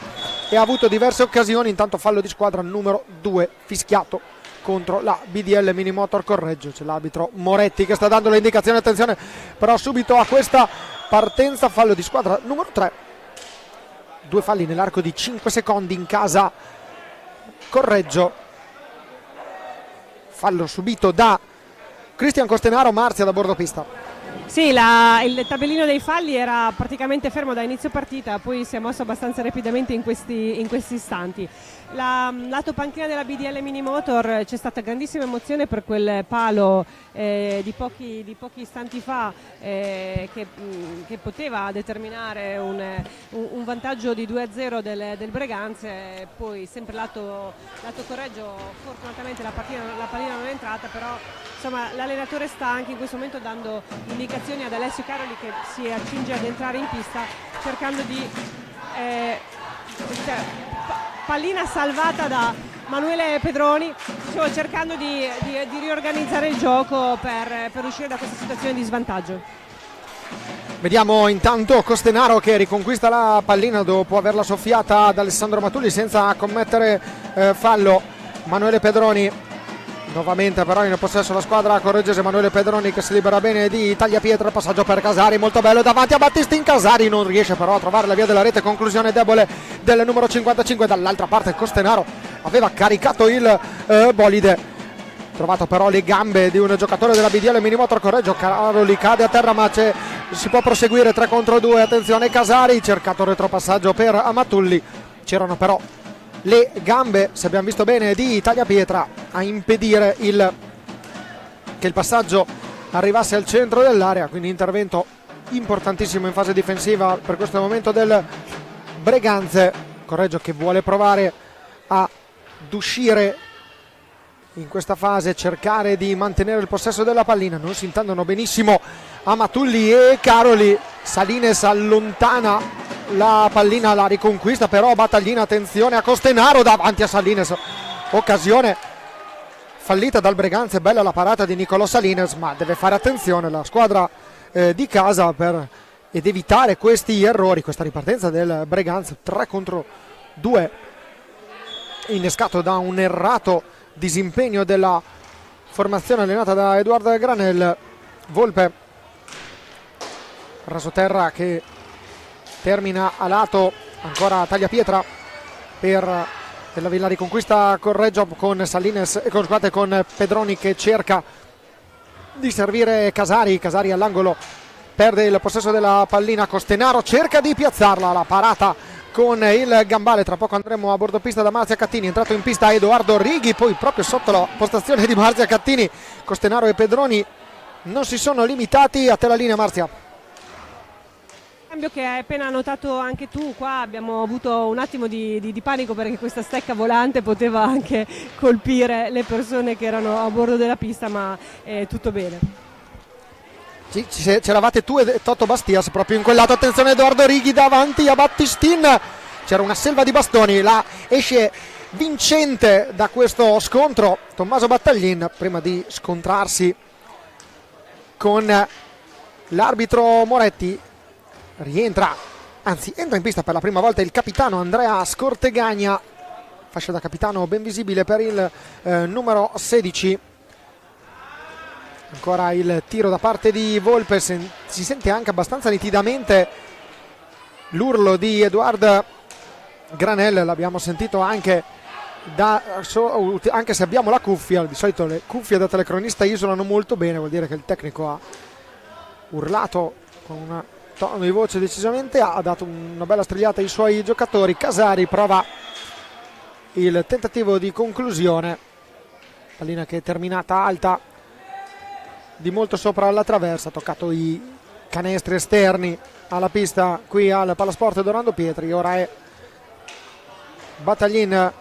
e ha avuto diverse occasioni. Intanto fallo di squadra numero 2 fischiato contro la BDL Minimotor Correggio. C'è l'arbitro Moretti che sta dando le indicazioni, attenzione però subito a questa partenza. Fallo di squadra numero 3, 2 falli nell'arco di 5 secondi in casa Correggio. Fallo subito da Cristian Costenaro. Marzia da bordopista. Sì, il tabellino dei falli era praticamente fermo da inizio partita, poi si è mosso abbastanza rapidamente in questi istanti. Lato panchina della BDL Minimotor c'è stata grandissima emozione per quel palo di pochi istanti fa che poteva determinare un vantaggio di 2-0 del Breganze. Poi sempre lato Correggio, fortunatamente la pallina non è entrata, però insomma l'allenatore sta anche in questo momento dando indicazioni ad Alessio Caroli, che si accinge ad entrare in pista cercando di pallina salvata da Manuele Pedroni, cercando di riorganizzare il gioco per uscire da questa situazione di svantaggio. Vediamo intanto Costenaro che riconquista la pallina dopo averla soffiata ad Alessandro Matulli senza commettere fallo. Manuele Pedroni nuovamente però in possesso la squadra correggese. Manuele Pedroni che si libera bene di Tagliapietra, passaggio per Casari, molto bello davanti a Battistin. Casari non riesce però a trovare la via della rete, conclusione debole del numero 55. Dall'altra parte Costenaro aveva caricato il bolide, trovato però le gambe di un giocatore della BDL Minimotor Correggio. Caroli cade a terra ma si può proseguire 3 contro 2. Attenzione Casari, cercato retropassaggio per Amatulli, c'erano però le gambe, se abbiamo visto bene, di Tagliapietra a impedire che il passaggio arrivasse al centro dell'area, quindi intervento importantissimo in fase difensiva per questo momento del Breganze. Correggio che vuole provare ad uscire in questa fase, cercare di mantenere il possesso della pallina. Non si intendono benissimo Amatulli e Caroli. Salines allontana la pallina, la riconquista però Battaglin. Attenzione a Costenaro davanti a Salines, occasione fallita dal Breganze. Bella la parata di Nicolò Salines, ma deve fare attenzione la squadra di casa ed evitare questi errori. Questa ripartenza del Breganze 3 contro 2 innescato da un errato disimpegno della formazione allenata da Edoardo Granel. Volpe, rasoterra che termina a lato, ancora Tagliapietra per la riconquista Correggio con Salines, con Pedroni che cerca di servire Casari. Casari all'angolo perde il possesso della pallina. Costenaro cerca di piazzarla, la parata con il gambale. Tra poco andremo a bordopista da Marzia Cattini. È entrato in pista Edoardo Righi, poi proprio sotto la postazione di Marzia Cattini Costenaro e Pedroni non si sono limitati. A te la linea, Marzia. Cambio che hai appena notato anche tu, qua abbiamo avuto un attimo di panico perché questa stecca volante poteva anche colpire le persone che erano a bordo della pista, ma tutto bene. Sì, c'eravate tu e Toto Bastias proprio in quel lato. Attenzione Edoardo Righi davanti a Battistin, c'era una selva di bastoni, la esce vincente da questo scontro Tommaso Battaglin prima di scontrarsi con l'arbitro Moretti. Rientra anzi entra in pista per la prima volta il capitano Andrea Scortegagna, fascia da capitano ben visibile per il numero 16. Ancora il tiro da parte di Volpe, si sente anche abbastanza nitidamente l'urlo di Edouard Granel, l'abbiamo sentito anche anche se abbiamo la cuffia. Di solito le cuffie da telecronista isolano molto bene, vuol dire che il tecnico ha urlato con un tono di voce decisamente, ha dato una bella strigliata ai suoi giocatori. Casari prova il tentativo di conclusione, pallina che è terminata alta di molto sopra la traversa, ha toccato i canestri esterni alla pista qui al Palasport Dorando Pietri. Ora è Battaglin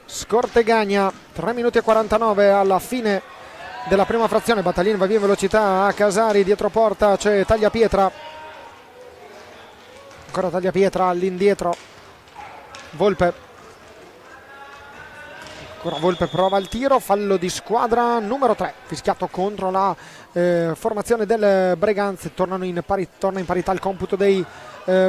Scortegagna, 3 minuti e 49 alla fine della prima frazione. Battaglin va via in velocità a Casari, dietro porta c'è Tagliapietra, ancora Tagliapietra all'indietro, Volpe, ancora Volpe prova il tiro, fallo di squadra numero 3 fischiato contro la formazione del Breganze. Torna in parità il computo dei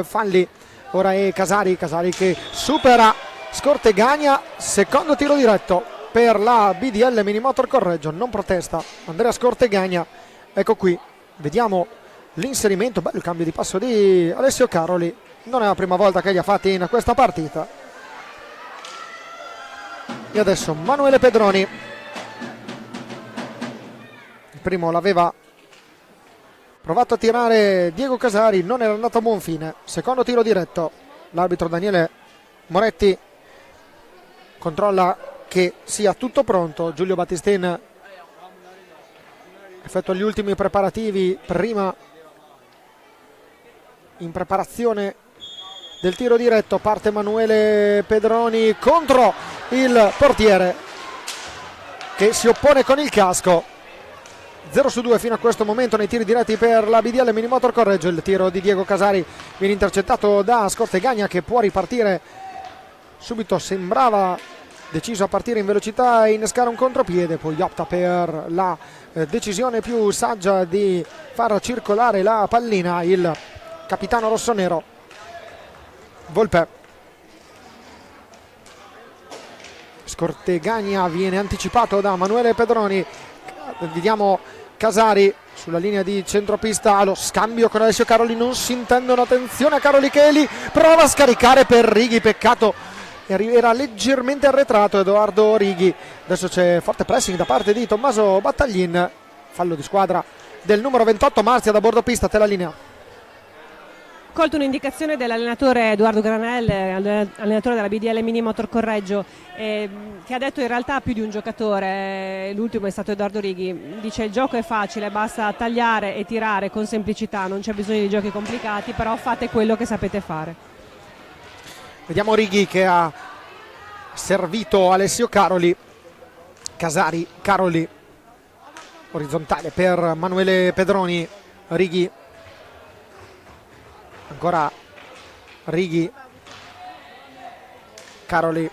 falli. Ora è Casari che supera Scortegagna, secondo tiro diretto per la BDL Minimotor Correggio, non protesta Andrea Scortegagna. Ecco qui, vediamo l'inserimento, bello il cambio di passo di Alessio Caroli, non è la prima volta che li ha fatti in questa partita. E adesso Manuele Pedroni, il primo l'aveva provato a tirare Diego Casari, non era andato a buon fine. Secondo tiro diretto, l'arbitro Daniele Moretti controlla che sia tutto pronto. Giulio Battistin effettua gli ultimi preparativi prima in preparazione del tiro diretto. Parte Manuele Pedroni contro il portiere che si oppone con il casco. 0-2 fino a questo momento nei tiri diretti per la BDL Minimotor Correggio. Il tiro di Diego Casari viene intercettato da Scortegagna, che può ripartire subito, sembrava deciso a partire in velocità e innescare un contropiede, poi opta per la decisione più saggia di far circolare la pallina il capitano rossonero. Volpe, Scortegagna viene anticipato da Manuele Pedroni, vediamo Casari sulla linea di centropista, lo scambio con Alessio Caroli, non si intendono, attenzione a Caroli Cheli, prova a scaricare per Righi, peccato, era leggermente arretrato Edoardo Righi. Adesso c'è forte pressing da parte di Tommaso Battaglin, fallo di squadra del numero 28 Marzia da bordo pista. Te la linea. Colto un'indicazione dell'allenatore Edoardo Granel, allenatore della BDL Minimotor Correggio, che ha detto in realtà più di un giocatore, l'ultimo è stato Edoardo Righi, dice il gioco è facile, basta tagliare e tirare con semplicità, non c'è bisogno di giochi complicati, però fate quello che sapete fare. Vediamo Righi che ha servito Alessio Caroli. Casari, Caroli, orizzontale per Manuele Pedroni. Righi, ancora Righi, Caroli,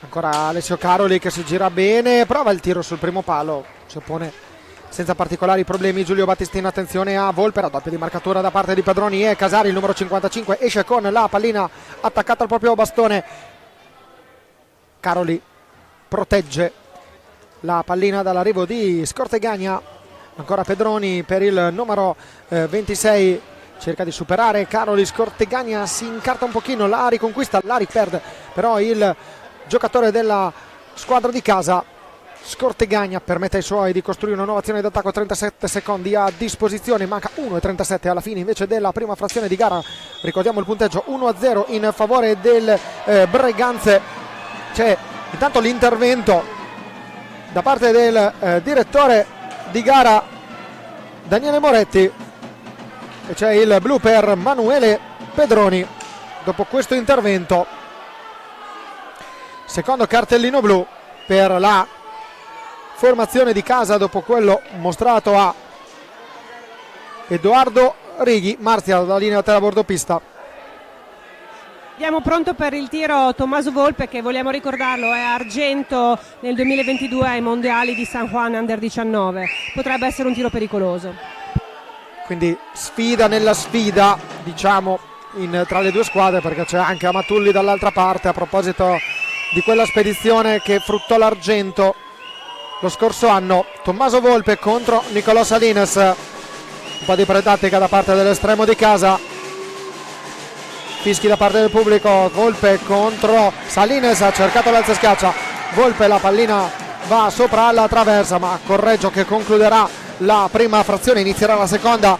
ancora Alessio Caroli che si gira bene, prova il tiro sul primo palo, si oppone senza particolari problemi Giulio Battistin. Attenzione a Volpe, raddoppio di marcatura da parte di Pedroni e Casari, il numero 55, esce con la pallina attaccata al proprio bastone. Caroli protegge la pallina dall'arrivo di Scortegagna. Ancora Pedroni per il numero 26, cerca di superare Caroli. Scortegagna si incarta un pochino, la riconquista, la riperde però il giocatore della squadra di casa. Scortegagna permette ai suoi di costruire una nuova azione d'attacco, 37 secondi a disposizione, manca 1,37 alla fine invece della prima frazione di gara. Ricordiamo il punteggio 1-0 in favore del Breganze. C'è intanto l'intervento da parte del direttore di gara Daniele Moretti e c'è il blu per Manuele Pedroni. Dopo questo intervento, secondo cartellino blu per la formazione di casa dopo quello mostrato a Edoardo Righi. Marzia dalla linea terra bordo pista. Abbiamo pronto per il tiro Tommaso Volpe, che vogliamo ricordarlo è argento nel 2022 ai mondiali di San Juan Under 19. Potrebbe essere un tiro pericoloso. quindi sfida nella sfida, diciamo, tra le due squadre, perché c'è anche Amatulli dall'altra parte, a proposito di quella spedizione che fruttò l'argento lo scorso anno. Tommaso Volpe contro Nicolò Salines, un po' di pretattica da parte dell'estremo di casa, fischi da parte del pubblico. Volpe contro Salines, ha cercato l'alza schiaccia Volpe, la pallina va sopra alla traversa, ma Correggio che concluderà la prima frazione, inizierà la seconda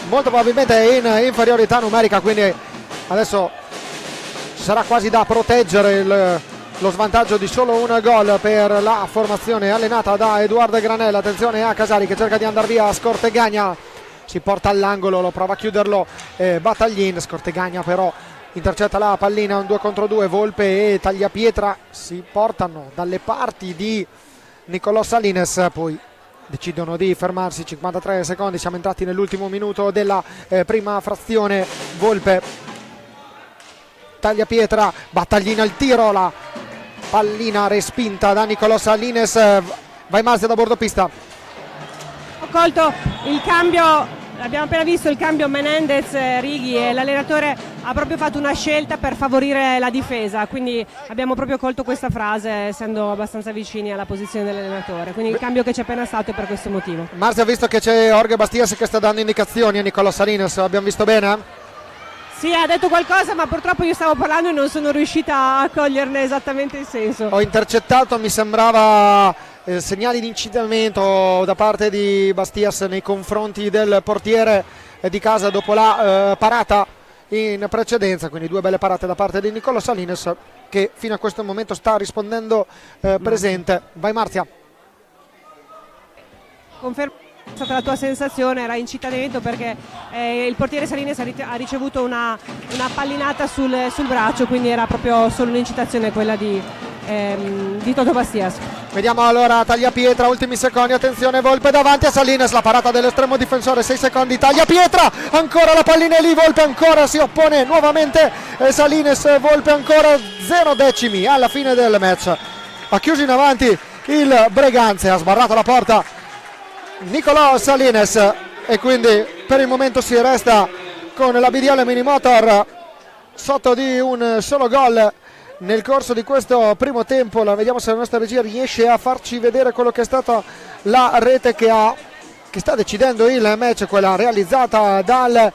molto probabilmente in inferiorità numerica, quindi adesso sarà quasi da proteggere lo svantaggio di solo un gol per la formazione allenata da Edoardo Granella. Attenzione a Casali che cerca di andare via, Scortegagna si porta all'angolo, lo prova a chiuderlo Battaglin, Scortegagna però intercetta la pallina, un 2 contro 2, Volpe e Tagliapietra si portano dalle parti di Nicolò Salines, poi decidono di fermarsi. 53 secondi, siamo entrati nell'ultimo minuto della prima frazione. Volpe, Tagliapietra, Battaglina al tiro, la pallina respinta da Nicolò Salines. Vai Marzia da bordopista. Ho colto il cambio, abbiamo appena visto il cambio Menendez-Righi, e l'allenatore ha proprio fatto una scelta per favorire la difesa, quindi abbiamo proprio colto questa frase essendo abbastanza vicini alla posizione dell'allenatore, quindi il cambio che c'è appena stato è per questo motivo. Marzia ha visto che c'è Jorge Bastias che sta dando indicazioni a Nicolò Salines, abbiamo visto bene? Sì, ha detto qualcosa, ma purtroppo io stavo parlando e non sono riuscita a coglierne esattamente il senso. Ho intercettato, mi sembrava segnali di incitamento da parte di Bastias nei confronti del portiere di casa dopo la parata in precedenza, quindi due belle parate da parte di Nicolò Salines che fino a questo momento sta rispondendo presente. Vai Marzia. Confermo è stata la tua sensazione, era incitamento perché il portiere Salines ha ricevuto una pallinata sul braccio, quindi era proprio solo un'incitazione quella di Toto Bastias. Vediamo allora Tagliapietra, ultimi secondi, attenzione Volpe davanti a Salines, la parata dell'estremo difensore, 6 secondi, Tagliapietra, ancora la pallina è lì, Volpe ancora si oppone nuovamente Salines, Volpe ancora 0 decimi alla fine del match. Ha chiuso in avanti il Breganze, ha sbarrato la porta Nicolò Salines e quindi per il momento si resta con la BDL Minimotor sotto di un solo gol nel corso di questo primo tempo. La vediamo se la nostra regia riesce a farci vedere quello che è stata la rete che sta decidendo il match, quella realizzata dal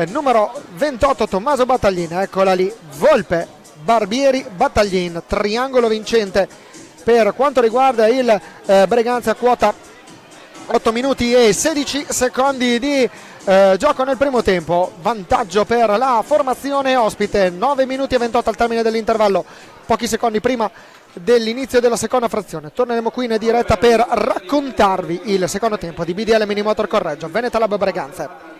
numero 28 Tommaso Battaglin. Eccola lì, Volpe, Barbieri, Battaglin, triangolo vincente per quanto riguarda il Breganze a quota 8 minuti e 16 secondi di gioco nel primo tempo, vantaggio per la formazione ospite, 9 minuti e 28 al termine dell'intervallo, pochi secondi prima dell'inizio della seconda frazione. Torneremo qui in diretta per raccontarvi il secondo tempo di BDL Minimotor Correggio Veneta Lab Breganze.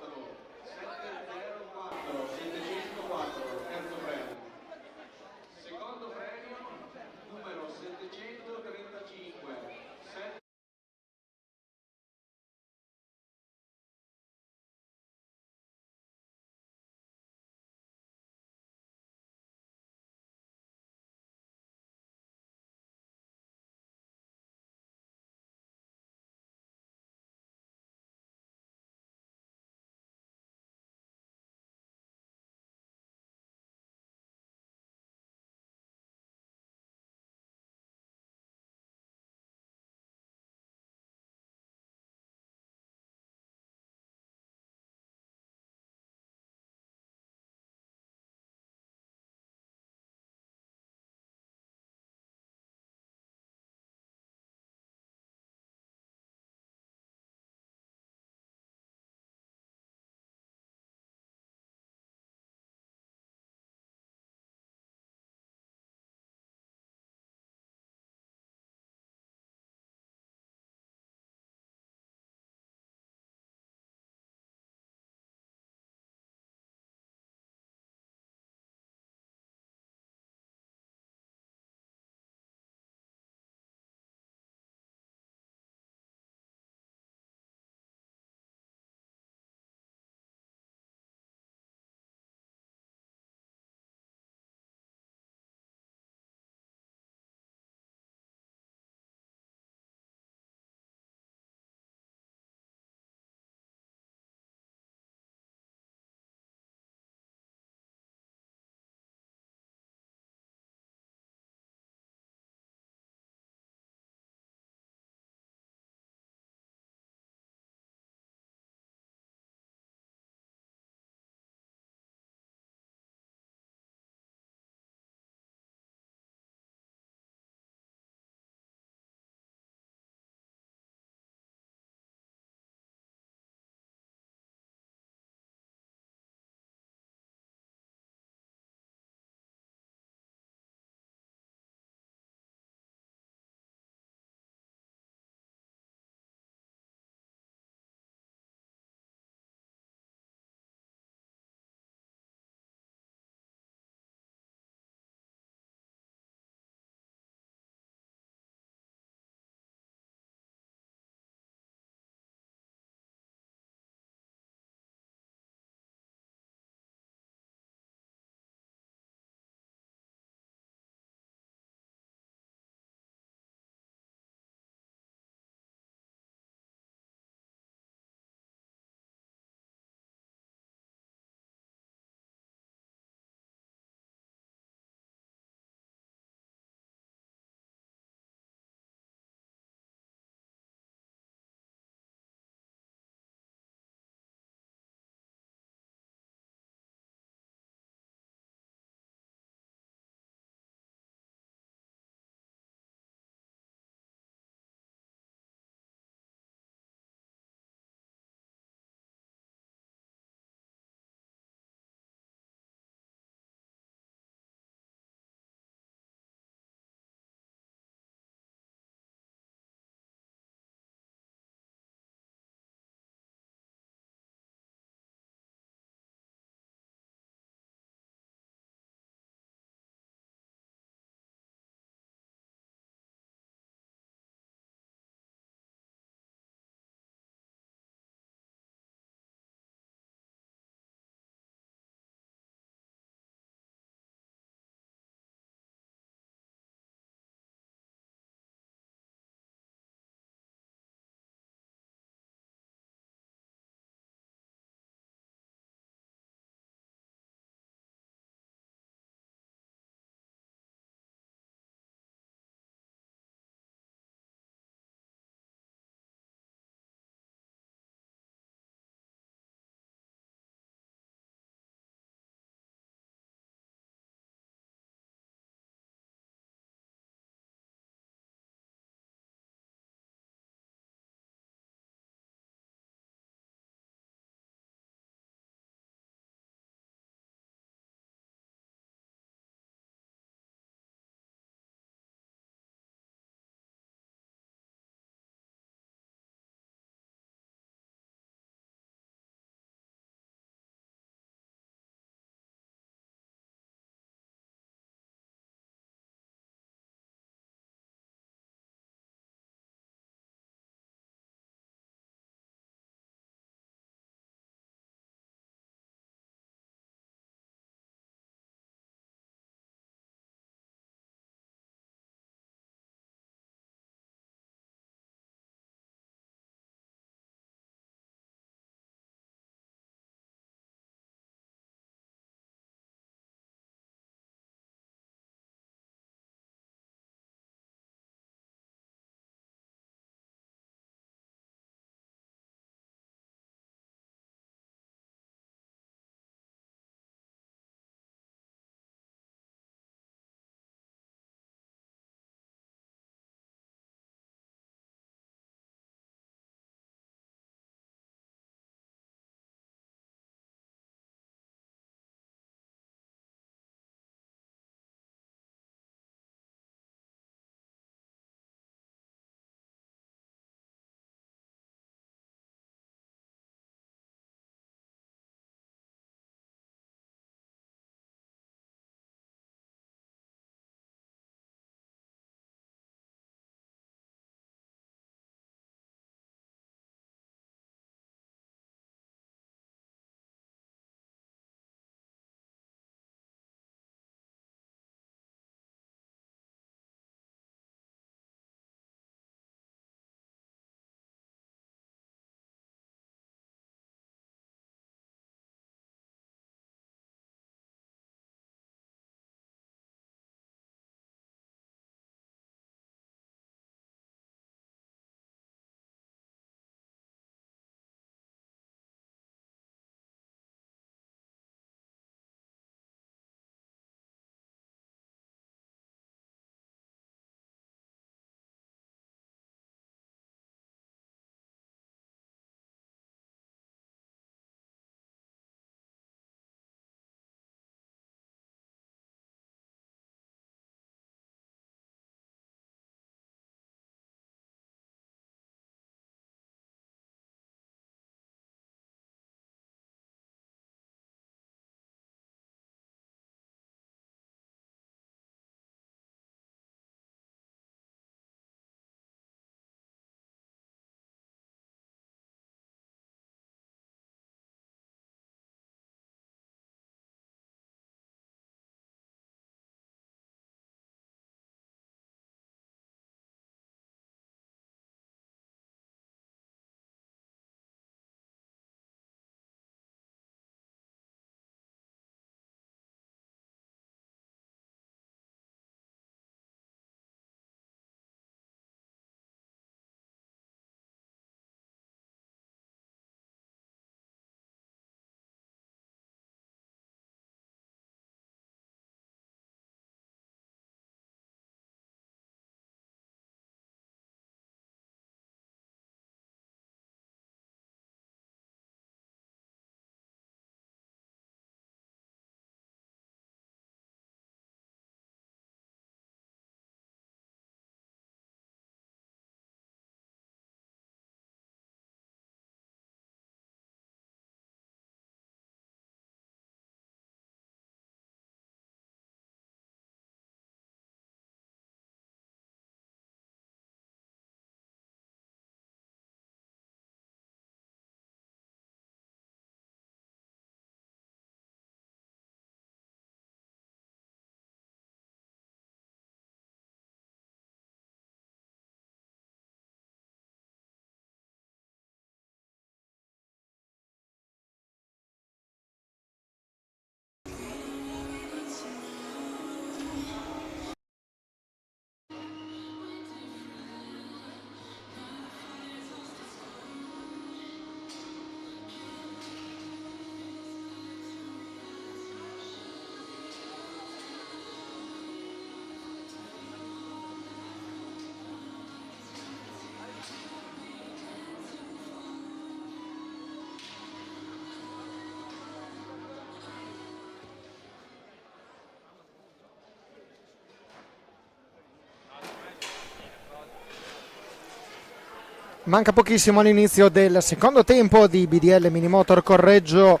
Manca pochissimo all'inizio del secondo tempo di BDL Minimotor Correggio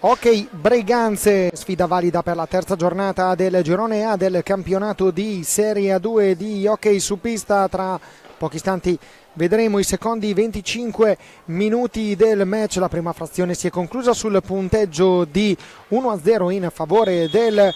Hockey Breganze, sfida valida per la terza giornata del girone A del campionato di Serie A2 di hockey su pista. Tra pochi istanti vedremo i secondi 25 minuti del match. La prima frazione si è conclusa sul punteggio di 1-0 in favore del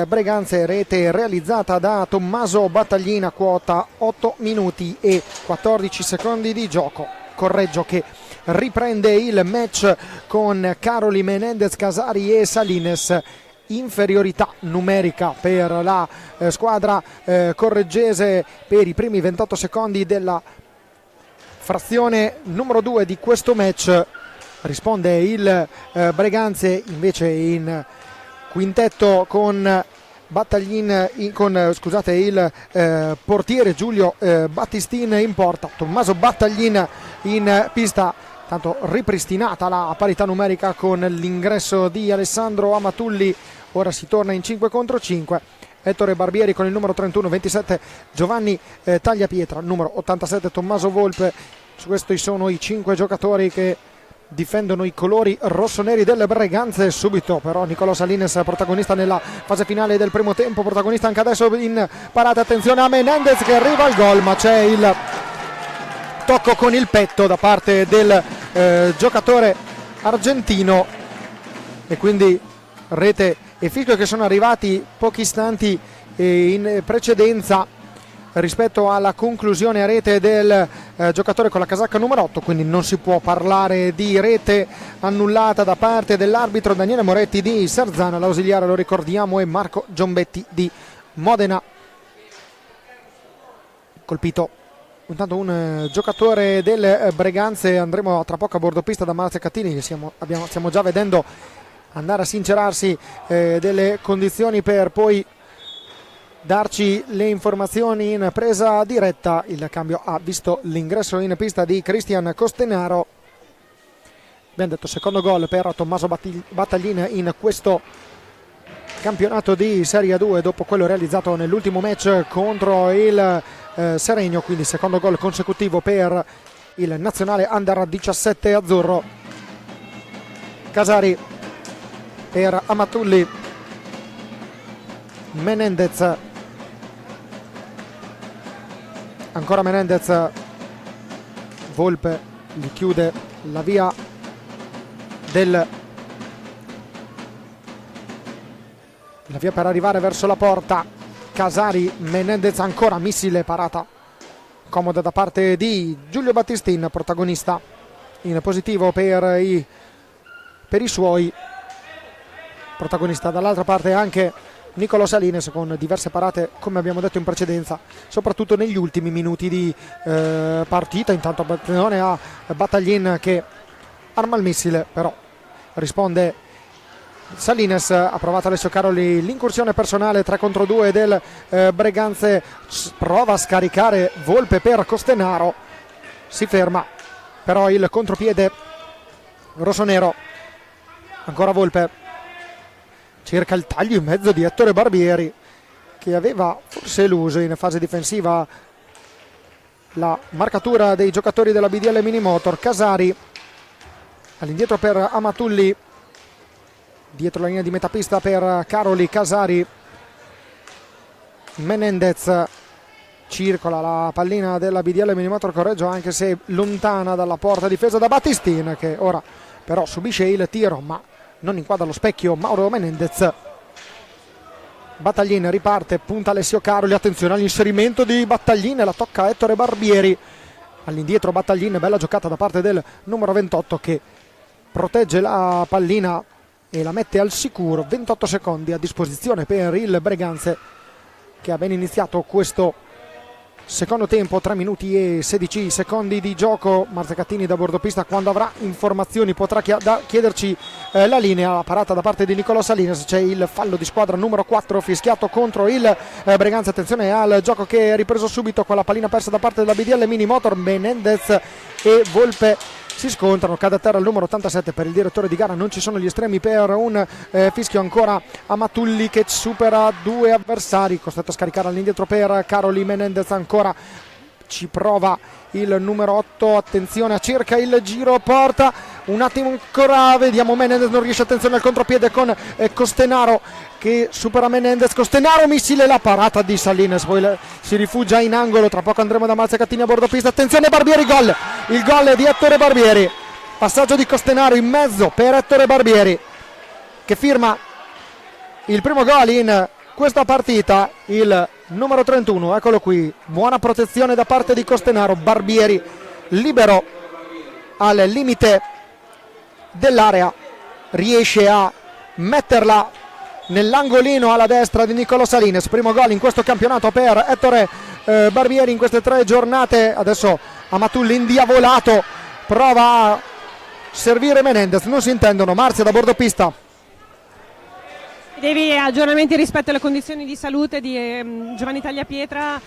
Breganze, rete realizzata da Tommaso Battaglina, quota 8 minuti e 14 secondi di gioco. Correggio che riprende il match con Caroli, Menendez, Casari e Salines. Inferiorità numerica per la squadra correggese per i primi 28 secondi della frazione numero 2 di questo match. Risponde il Breganze invece in quintetto con Battaglin, il portiere Giulio Battistin in porta, Tommaso Battaglin in pista. Tanto ripristinata la parità numerica con l'ingresso di Alessandro Amatulli. Ora si torna in 5 contro 5. Ettore Barbieri con il numero 31, 27 Giovanni Tagliapietra, numero 87 Tommaso Volpe. Questi sono i 5 giocatori che difendono i colori rossoneri del Breganze. Subito però Nicolò Salines, protagonista nella fase finale del primo tempo, protagonista anche adesso in parata. Attenzione a Menendez che arriva al gol, ma c'è il tocco con il petto da parte del giocatore argentino e quindi rete e fischio che sono arrivati pochi istanti in precedenza rispetto alla conclusione a rete del giocatore con la casacca numero 8, quindi non si può parlare di rete annullata da parte dell'arbitro Daniele Moretti di Sarzana. L'ausiliare, lo ricordiamo, è Marco Giombetti di Modena. Colpito intanto un giocatore del Breganze. Andremo tra poco a bordo pista da Marzia Cattini, che stiamo già vedendo andare a sincerarsi delle condizioni per poi darci le informazioni in presa diretta. Il cambio ha visto l'ingresso in pista di Cristian Costenaro. Abbiamo detto secondo gol per Tommaso Battaglin in questo campionato di Serie A2 dopo quello realizzato nell'ultimo match contro il Seregno, quindi secondo gol consecutivo per il nazionale under 17 azzurro. Casari per Amatulli, Menendez, ancora Menendez, Volpe gli chiude la via per arrivare verso la porta. Casari, Menendez, ancora missile, parata comoda da parte di Giulio Battistin, protagonista in positivo per i suoi. Protagonista dall'altra parte anche Nicolò Salines con diverse parate, come abbiamo detto in precedenza, soprattutto negli ultimi minuti di partita. Intanto attenzione a Battaglin che arma il missile, però risponde Salines. Ha provato Alessio Caroli l'incursione personale 3 contro 2 del Breganze. Prova a scaricare Volpe per Costenaro, si ferma però il contropiede rossonero. Ancora Volpe, cerca il taglio in mezzo di Ettore Barbieri, che aveva forse eluso in fase difensiva la marcatura dei giocatori della BDL Minimotor. Casari all'indietro per Amatulli, dietro la linea di metapista per Caroli. Casari, Menendez, circola la pallina della BDL Minimotor Correggio, anche se lontana dalla porta difesa da Battistin, che ora però subisce il tiro ma non inquadra lo specchio Mauro Menendez. Battaglin riparte, punta Alessio Caroli, attenzione all'inserimento di Battaglin, la tocca Ettore Barbieri. All'indietro Battaglin, bella giocata da parte del numero 28 che protegge la pallina e la mette al sicuro. 28 secondi a disposizione per il Breganze, che ha ben iniziato questo secondo tempo. 3 minuti e 16 secondi di gioco. Marzia Cattini da bordo pista, quando avrà informazioni potrà chiederci la linea. La parata da parte di Nicolò Salines, c'è il fallo di squadra numero 4 fischiato contro il Breganze. Attenzione al gioco che è ripreso subito con la pallina persa da parte della BDL Minimotor. Menendez e Volpe si scontrano, cade a terra il numero 87 per il direttore di gara. Non ci sono gli estremi per un fischio. Ancora Amatulli che supera 2 avversari, costretto a scaricare all'indietro per Caroli. Menendez ancora ci prova il numero 8, attenzione a cerca il giro porta, un attimo ancora, vediamo Menendez, non riesce, attenzione al contropiede con Costenaro che supera Menendez, Costenaro, missile, la parata di Salines, poi si rifugia in angolo, tra poco andremo da Mazzacatini a bordo pista, attenzione Barbieri, gol, il gol di Ettore Barbieri, passaggio di Costenaro in mezzo per Ettore Barbieri che firma il primo gol in questa partita, il numero 31, eccolo qui, buona protezione da parte di Costenaro, Barbieri libero al limite dell'area, riesce a metterla nell'angolino alla destra di Niccolò Salines, primo gol in questo campionato per Ettore Barbieri in queste 3 giornate. Adesso Amatulli indiavolato prova a servire Menendez, non si intendono, Marzia da bordo pista. Devi aggiornamenti rispetto alle condizioni di salute di Giovanni Tagliapietra,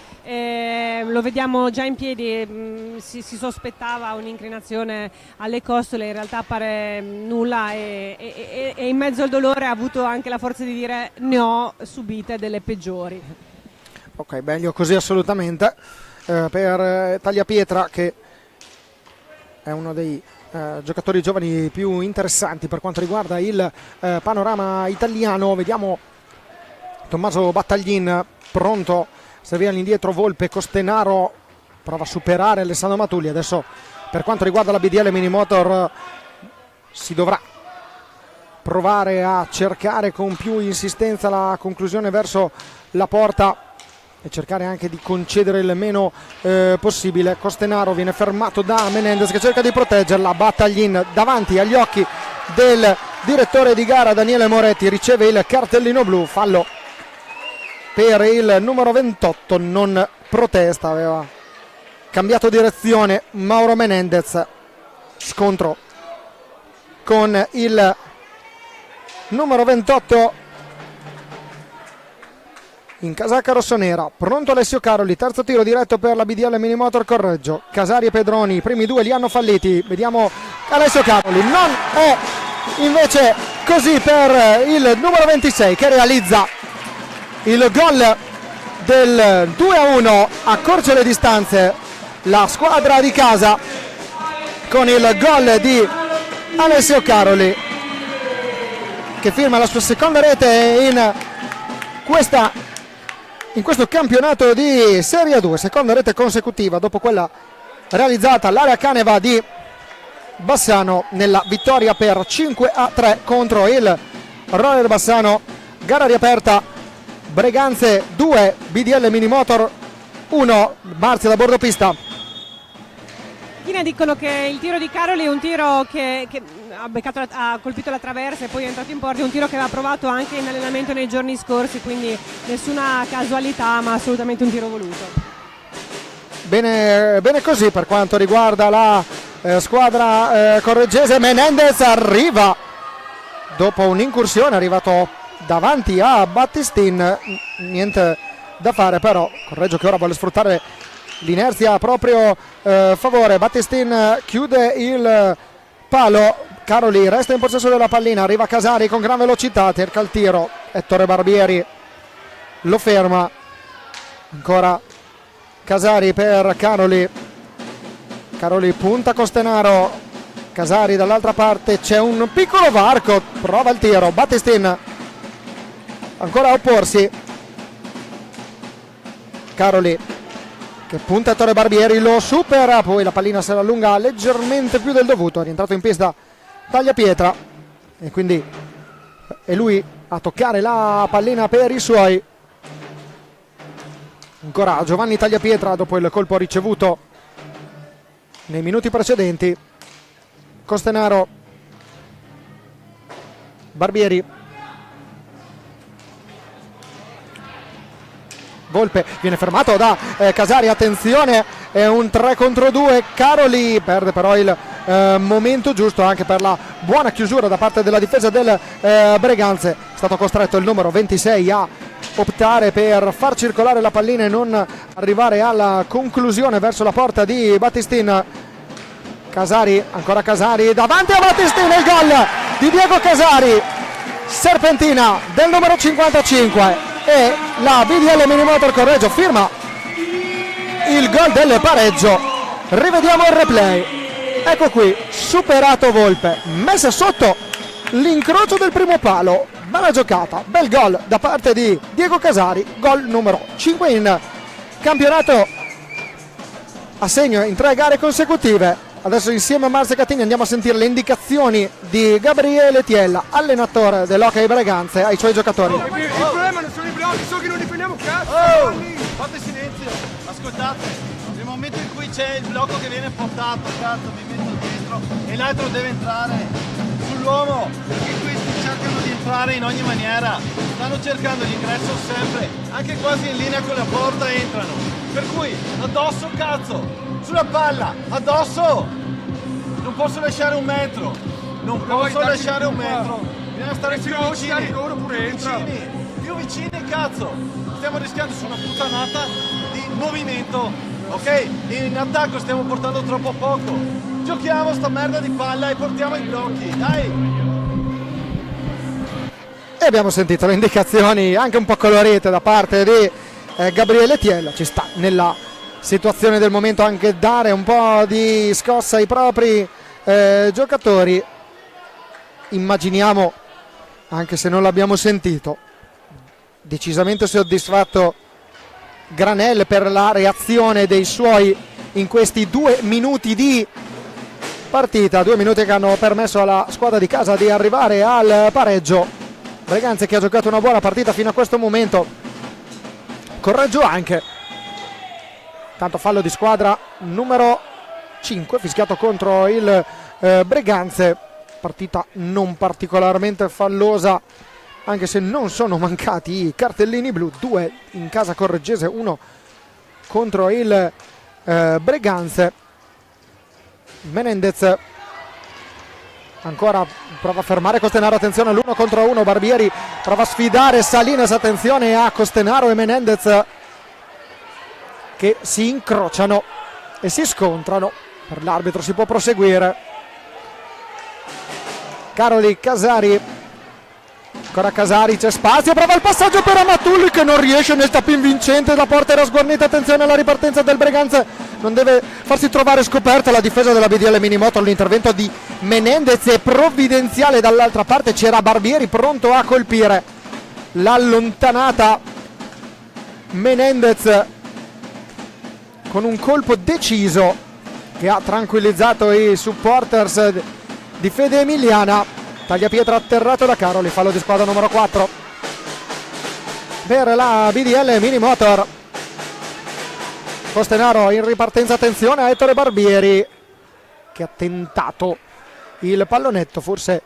lo vediamo già in piedi, si sospettava un'inclinazione alle costole, in realtà pare nulla e in mezzo al dolore ha avuto anche la forza di dire ne ho subite delle peggiori. Ok, meglio così assolutamente per Tagliapietra, che è uno dei giocatori giovani più interessanti per quanto riguarda il panorama italiano. Vediamo Tommaso Battaglin pronto, servire all'indietro Volpe, Costenaro prova a superare Alessandro Matulli. Adesso per quanto riguarda la BDL Minimotor si dovrà provare a cercare con più insistenza la conclusione verso la porta e cercare anche di concedere il meno possibile. Costenaro viene fermato da Menendez che cerca di proteggerla, Battaglin davanti agli occhi del direttore di gara Daniele Moretti riceve il cartellino blu, fallo per il numero 28, non protesta, aveva cambiato direzione Mauro Menendez, scontro con il numero 28 in casacca rossonera. Pronto Alessio Caroli, terzo tiro diretto per la BDL Minimotor Correggio, Casari e Pedroni i primi 2 li hanno falliti, vediamo Alessio Caroli, non è invece così per il numero 26 che realizza il gol del 2-1, accorcia le distanze la squadra di casa con il gol di Alessio Caroli che firma la sua seconda rete in questo campionato di Serie 2, seconda rete consecutiva dopo quella realizzata all'area Caneva di Bassano nella vittoria per 5-3 contro il Roller Bassano. Gara riaperta, Breganze 2, BDL Minimotor 1, Marzia da bordo pista. Dicono che il tiro di Caroli è un tiro che ha colpito la traversa e poi è entrato in porta, è un tiro che aveva provato anche in allenamento nei giorni scorsi, quindi nessuna casualità ma assolutamente un tiro voluto. Bene così per quanto riguarda la squadra correggese. Menendez arriva dopo un'incursione, è arrivato davanti a Battistin, niente da fare però Correggio che ora vuole sfruttare l'inerzia a proprio favore. Battistin chiude il palo, Caroli resta in possesso della pallina, arriva Casari con gran velocità, cerca il tiro, Ettore Barbieri lo ferma, ancora Casari per Caroli, Caroli punta Costenaro, Casari dall'altra parte, c'è un piccolo varco, prova il tiro, Battistin ancora a opporsi, Caroli che punta Ettore Barbieri, lo supera, poi la pallina se la allunga leggermente più del dovuto, è rientrato in pista Tagliapietra e quindi è lui a toccare la pallina per i suoi. Ancora Giovanni Tagliapietra dopo il colpo ricevuto nei minuti precedenti. Costenaro, Barbieri, Volpe viene fermato da Casari, attenzione, è un 3 contro 2, Caroli perde però il momento giusto anche per la buona chiusura da parte della difesa del Breganze. È stato costretto il numero 26 a optare per far circolare la pallina e non arrivare alla conclusione verso la porta di Battistin. Casari, ancora Casari, davanti a Battistin, il gol di Diego Casari, serpentina del numero 55 e la BDL Minimotor Correggio firma il gol del pareggio Rivediamo il replay. Ecco qui, superato Volpe, messa sotto l'incrocio del primo palo. Bella giocata, bel gol da parte di Diego Casari, gol numero 5 in campionato a segno in 3 gare consecutive. Adesso insieme a Marzia Catini andiamo a sentire le indicazioni di Gabriele Tiella, allenatore dell'Hockey Breganze, ai suoi giocatori. Il problema non sono i blocchi, so che non difendiamo cazzo. Fate silenzio, ascoltate, nel momento in cui c'è il blocco che viene portato, cazzo, mi metto dentro e l'altro deve entrare sull'uomo, perché questi cercano di entrare in ogni maniera, stanno cercando l'ingresso sempre, anche quasi in linea con la porta entrano, per cui addosso cazzo, sulla palla, addosso, non posso lasciare un metro, non posso lasciare un metro, bisogna stare più vicini, più vicini cazzo, stiamo rischiando su una puttanata di movimento, ok? In attacco stiamo portando troppo poco, giochiamo sta merda di palla e portiamo i blocchi, dai! E abbiamo sentito le indicazioni anche un po' colorite da parte di Gabriele Tiella, ci sta nella situazione del momento anche dare un po' di scossa ai propri giocatori. Immaginiamo, anche se non l'abbiamo sentito, decisamente soddisfatto Granel per la reazione dei suoi in questi 2 minuti di partita, 2 minuti che hanno permesso alla squadra di casa di arrivare al pareggio. Breganze che ha giocato una buona partita fino a questo momento, correggio anche. Tanto fallo di squadra numero 5 fischiato contro il Breganze, partita non particolarmente fallosa anche se non sono mancati i cartellini blu, 2 in casa correggese, 1 contro il Breganze. Menendez ancora prova a fermare Costenaro, attenzione all'1 contro 1, Barbieri prova a sfidare Salinas, attenzione a Costenaro e Menendez che si incrociano e si scontrano. Per l'arbitro si può proseguire. Caroli, Casari, ancora Casari, c'è spazio, prova il passaggio per Amatulli che non riesce nel tapin vincente, la porta era sguarnita, attenzione alla ripartenza del Breganze, non deve farsi trovare scoperta la difesa della BDL Minimoto. L'intervento di Menendez è provvidenziale, dall'altra parte c'era Barbieri pronto a colpire, l'allontanata Menendez con un colpo deciso che ha tranquillizzato i supporters di Fede Emiliana. Tagliapietra atterrato da Caroli, fallo di squadra numero 4 per la BDL Minimotor. Costenaro in ripartenza, attenzione a Ettore Barbieri che ha tentato il pallonetto, forse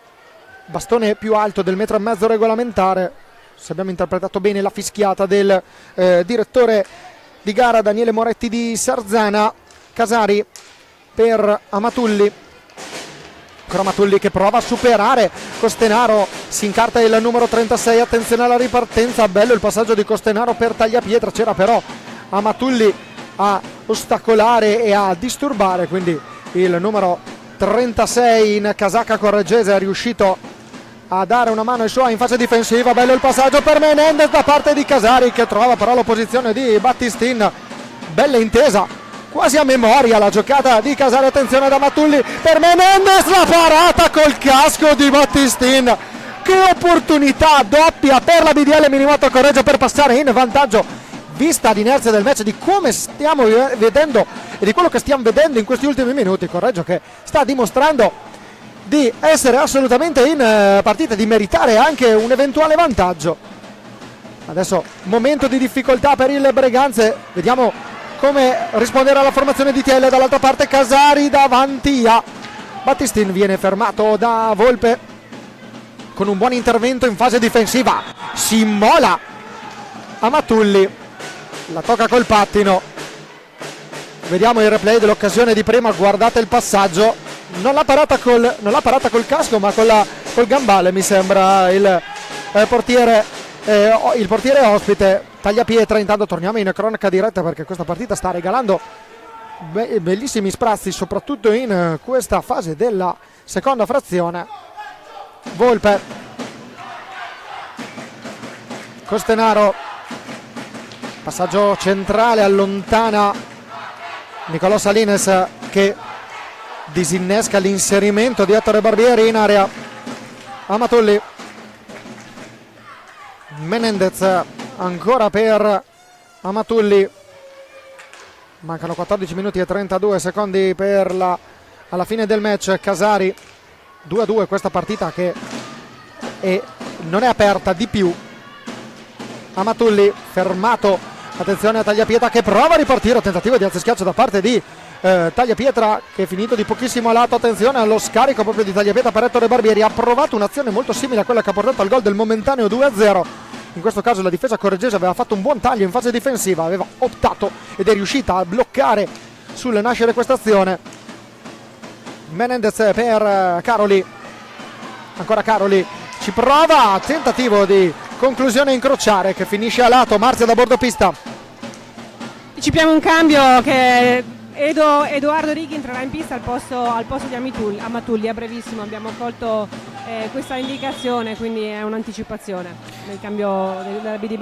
bastone più alto del 1,5 metri regolamentare, se abbiamo interpretato bene la fischiata del direttore di gara Daniele Moretti di Sarzana. Casari per Amatulli, ancora Amatulli che prova a superare Costenaro, si incarta il numero 36, attenzione alla ripartenza, bello il passaggio di Costenaro per Tagliapietra, c'era però Amatulli a ostacolare e a disturbare, quindi il numero 36 in casacca correggese è riuscito a dare una mano ai suoi in fase difensiva. Bello il passaggio per Menendez da parte di Casari che trova però l'opposizione di Battistin, bella intesa quasi a memoria la giocata di Casari, attenzione da Matulli per Menendez, la parata col casco di Battistin, che opportunità doppia per la BDL Minimoto Correggio per passare in vantaggio, vista l'inerzia del match, di come stiamo vedendo e di quello che stiamo vedendo in questi ultimi minuti. Correggio che sta dimostrando di essere assolutamente in partita, di meritare anche un eventuale vantaggio. Adesso momento di difficoltà per il Breganze, vediamo come rispondere alla formazione di Tiella. Dall'altra parte Casari davanti a Battistin, viene fermato da Volpe con un buon intervento in fase difensiva, si immola Amatulli, la tocca col pattino. Vediamo il replay dell'occasione di prima, guardate il passaggio, non l'ha parata col casco ma col gambale mi sembra il portiere ospite. Tagliapietra, intanto torniamo in cronaca diretta perché questa partita sta regalando bellissimi sprazzi soprattutto in questa fase della seconda frazione. Volpe, Costenaro, passaggio centrale, allontana Nicolò Salines che disinnesca l'inserimento di Ettore Barbieri in area. Amatulli, Menendez ancora per Amatulli, mancano 14 minuti e 32 secondi per alla fine del match. Casari, 2-2 questa partita che non è aperta di più. Amatulli fermato, attenzione a Tagliapietra che prova a ripartire, tentativo di alzo schiaccio da parte di Tagliapietra che è finito di pochissimo a lato. Attenzione allo scarico proprio di Tagliapietra per Ettore Barbieri, ha provato un'azione molto simile a quella che ha portato al gol del momentaneo 2-0. In questo caso la difesa correggese aveva fatto un buon taglio in fase difensiva, aveva optato ed è riuscita a bloccare sul nascere questa azione. Menendez per Caroli, ancora Caroli, ci prova, tentativo di conclusione a incrociare che finisce a lato. Marzia da bordo pista. Anticipiamo un cambio che Edoardo Righi entrerà in pista al posto di Amatulli. A brevissimo abbiamo colto questa indicazione, quindi è un'anticipazione del cambio della BD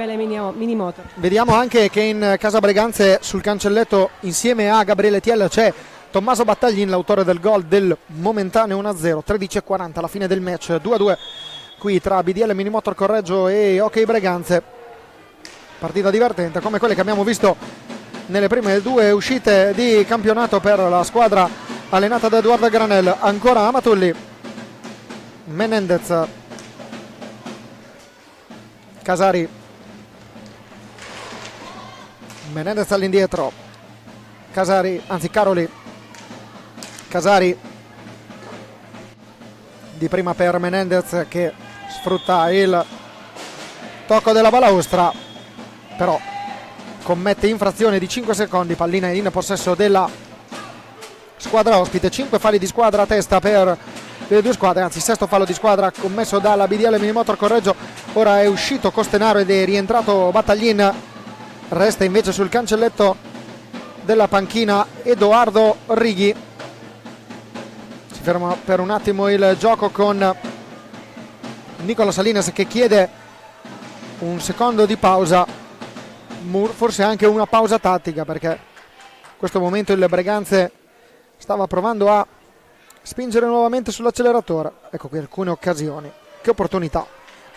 Mini Motor. Vediamo anche che in casa Breganze sul cancelletto insieme a Gabriele Tiel c'è Tommaso Battaglin, l'autore del gol del momentaneo 1-0, 13:40 alla fine del match, 2-2 qui tra BDL Minimotor Correggio e Hockey Breganze. Partita divertente come quelle che abbiamo visto nelle prime due uscite di campionato per la squadra allenata da Edoardo Granel. Ancora Amatulli, Menendez, Casari, Menendez all'indietro, Casari, anzi Caroli, Casari di prima per Menendez che sfrutta il tocco della balaustra, però commette infrazione di 5 secondi, pallina in possesso della squadra ospite. 5 falli di squadra a testa per le due squadre, anzi sesto fallo di squadra commesso dalla BDL Minimotor Correggio. Ora è uscito Costenaro ed è rientrato Battaglin, resta invece sul cancelletto della panchina Edoardo Righi. Si ferma per un attimo il gioco con Nicolò Salines che chiede un secondo di pausa, forse anche una pausa tattica, perché in questo momento il Breganze stava provando a spingere nuovamente sull'acceleratore. Ecco qui alcune occasioni, che opportunità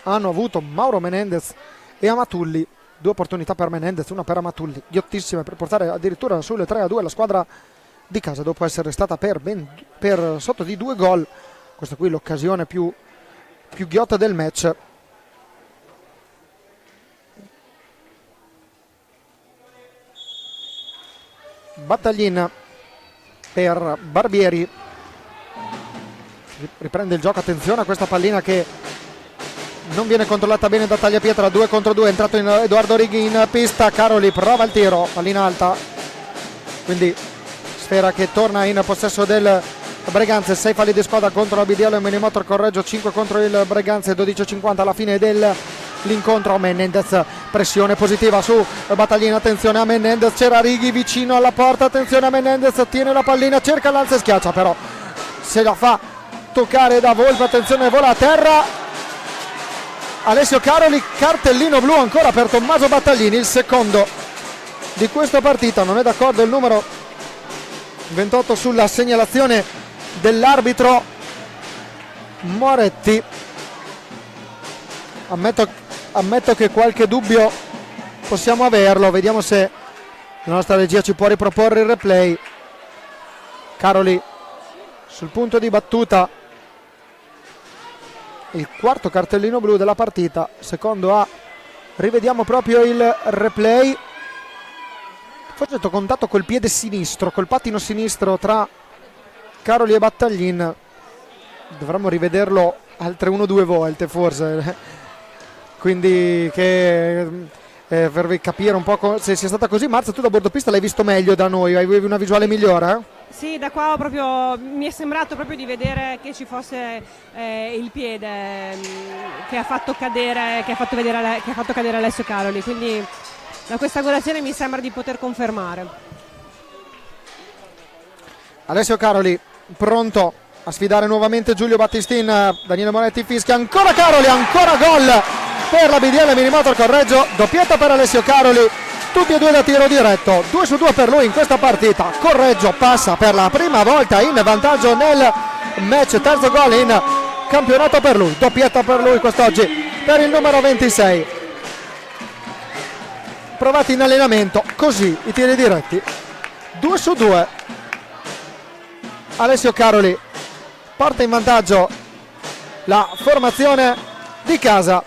hanno avuto Mauro Menendez e Amatulli. Due opportunità per Menendez, una per Amatulli, ghiottissime per portare addirittura sulle 3-2 la squadra di casa dopo essere stata per sotto di 2 gol. Questa qui l'occasione più ghiotta del match. Battaglin per Barbieri, riprende il gioco, attenzione a questa pallina che non viene controllata bene da Tagliapietra. 2 contro 2, è entrato in Edoardo Righi in pista, Caroli prova il tiro, pallina alta, quindi sfera che torna in possesso del Breganze. 6 falli di squadra contro la BDL Minimotor Correggio, 5 contro il Breganze, 12:50 alla fine dell'incontro. Menendez, pressione positiva su Battaglin, attenzione a Menendez, c'era Righi vicino alla porta, attenzione a Menendez, tiene la pallina, cerca l'alza e schiaccia, però se la fa toccare da Volpe, attenzione, vola a terra Alessio Caroli. Cartellino blu ancora per Tommaso Battaglin, il secondo di questa partita. Non è d'accordo il numero 28 sulla segnalazione dell'arbitro Moretti. Ammetto che qualche dubbio possiamo averlo, vediamo se la nostra regia ci può riproporre il replay. Caroli sul punto di battuta, il quarto cartellino blu della partita, secondo A. Rivediamo proprio il replay. Forse ho contatto col piede sinistro, col pattino sinistro tra Caroli e Battaglin. Dovremmo rivederlo altre 1-2 volte forse, quindi per capire un po' se sia stata così. Marzia, tu da bordo pista l'hai visto meglio da noi, avevi una visuale migliore? Sì, da qua mi è sembrato proprio di vedere che ci fosse il piede che ha fatto cadere Alessio Caroli, quindi da questa angolazione mi sembra di poter confermare. Alessio Caroli pronto a sfidare nuovamente Giulio Battistin. Daniele Moretti fischia, ancora Caroli, ancora gol per la BDL Minimotor Correggio, doppietta per Alessio Caroli tutti e due da tiro diretto, 2 su 2 per lui in questa partita. Correggio passa per la prima volta in vantaggio nel match, terzo gol in campionato per lui, doppietta per lui quest'oggi per il numero 26. Provati in allenamento, così i tiri diretti, 2 su 2. Alessio Caroli porta in vantaggio la formazione di casa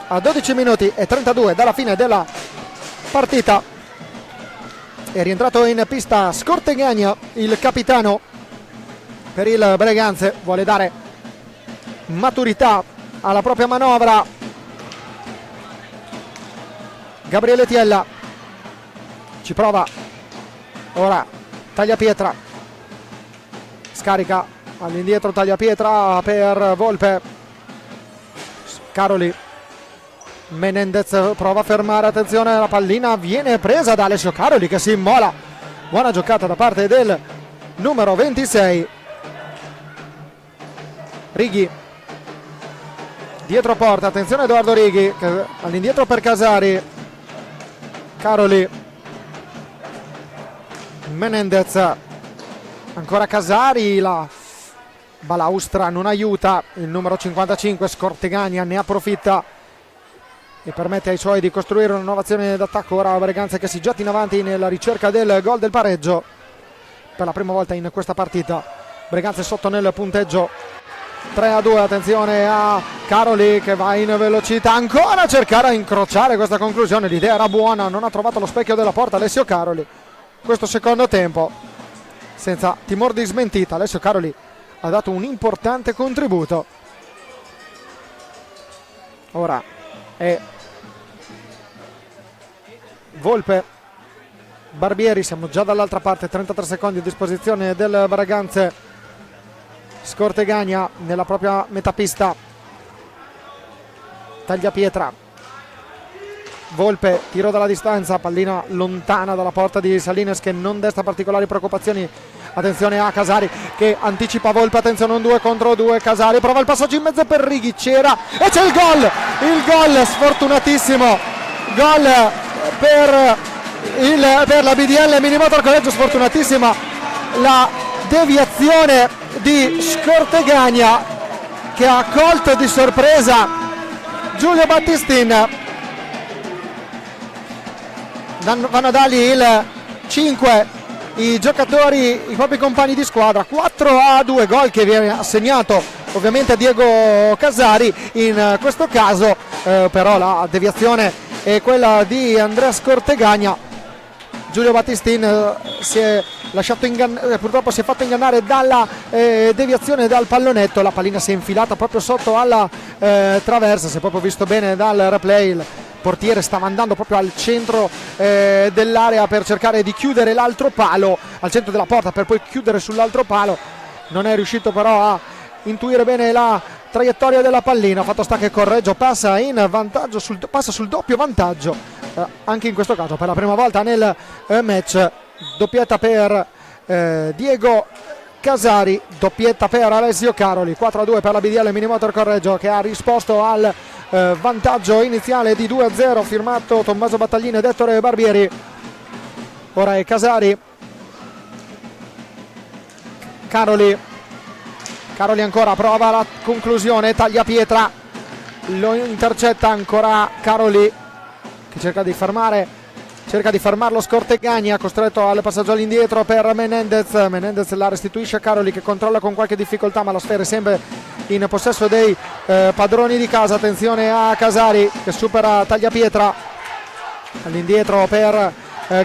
a 12 minuti e 32 dalla fine della partita. È rientrato in pista Scortegagna, il capitano per il Breganze, vuole dare maturità alla propria manovra. Gabriele Tiella ci prova ora, Tagliapietra scarica all'indietro, Tagliapietra per Volpe, Caroli, Menendez prova a fermare, attenzione, la pallina viene presa da Alessio Caroli che si immola, buona giocata da parte del numero 26. Righi dietro porta, attenzione Edoardo Righi all'indietro per Casari, Caroli, Menendez, ancora Casari, la balaustra non aiuta, il numero 55 Scortegagna ne approfitta e permette ai suoi di costruire una nuova azione d'attacco. Ora Breganze che si getta in avanti nella ricerca del gol del pareggio per la prima volta in questa partita. Breganze sotto nel punteggio 3-2, attenzione a Caroli che va in velocità, ancora a cercare a incrociare questa conclusione, l'idea era buona, non ha trovato lo specchio della porta Alessio Caroli. Questo secondo tempo senza timore di smentita, Alessio Caroli ha dato un importante contributo. Ora è Volpe, Barbieri, siamo già dall'altra parte, 33 secondi a disposizione del Breganze. Scortegagna nella propria metapista, Tagliapietra, Volpe, tiro dalla distanza, pallina lontana dalla porta di Salines che non desta particolari preoccupazioni. Attenzione a Casari che anticipa Volpe, attenzione, un 2 contro 2, Casari prova il passaggio in mezzo per Righi, c'era e c'è il gol sfortunatissimo, gol per la BDL Minimotor Collegio, sfortunatissima la deviazione di Scortegagna che ha colto di sorpresa Giulio Battistin. Vanno a dargli il 5 i giocatori, i propri compagni di squadra. 4-2, gol che viene assegnato ovviamente a Diego Casari in questo caso, però la deviazione è quella di Andrea Scortegagna. Giulio Battistin si è lasciato purtroppo si è fatto ingannare dalla deviazione dal pallonetto, la pallina si è infilata proprio sotto alla traversa, si è proprio visto bene dal replay. Il portiere stava andando proprio al centro dell'area per cercare di chiudere l'altro palo, al centro della porta per poi chiudere sull'altro palo, non è riuscito però a intuire bene la traiettoria della pallina. Fatto sta che Correggio passa in vantaggio, passa sul doppio vantaggio, anche in questo caso per la prima volta nel match. Doppietta per Diego Casari, doppietta per Alessio Caroli, 4-2 per la BDL Minimotor Correggio che ha risposto al vantaggio iniziale di 2-0 firmato Tommaso Battaglini ed Ettore Barbieri. Ora è Casari, Caroli ancora prova la conclusione, Tagliapietra lo intercetta ancora Caroli che cerca di fermarlo Scortegagna, costretto al passaggio all'indietro per Menendez la restituisce a Caroli che controlla con qualche difficoltà ma la sfera è sempre in possesso dei padroni di casa. Attenzione a Casari che supera Tagliapietra, all'indietro per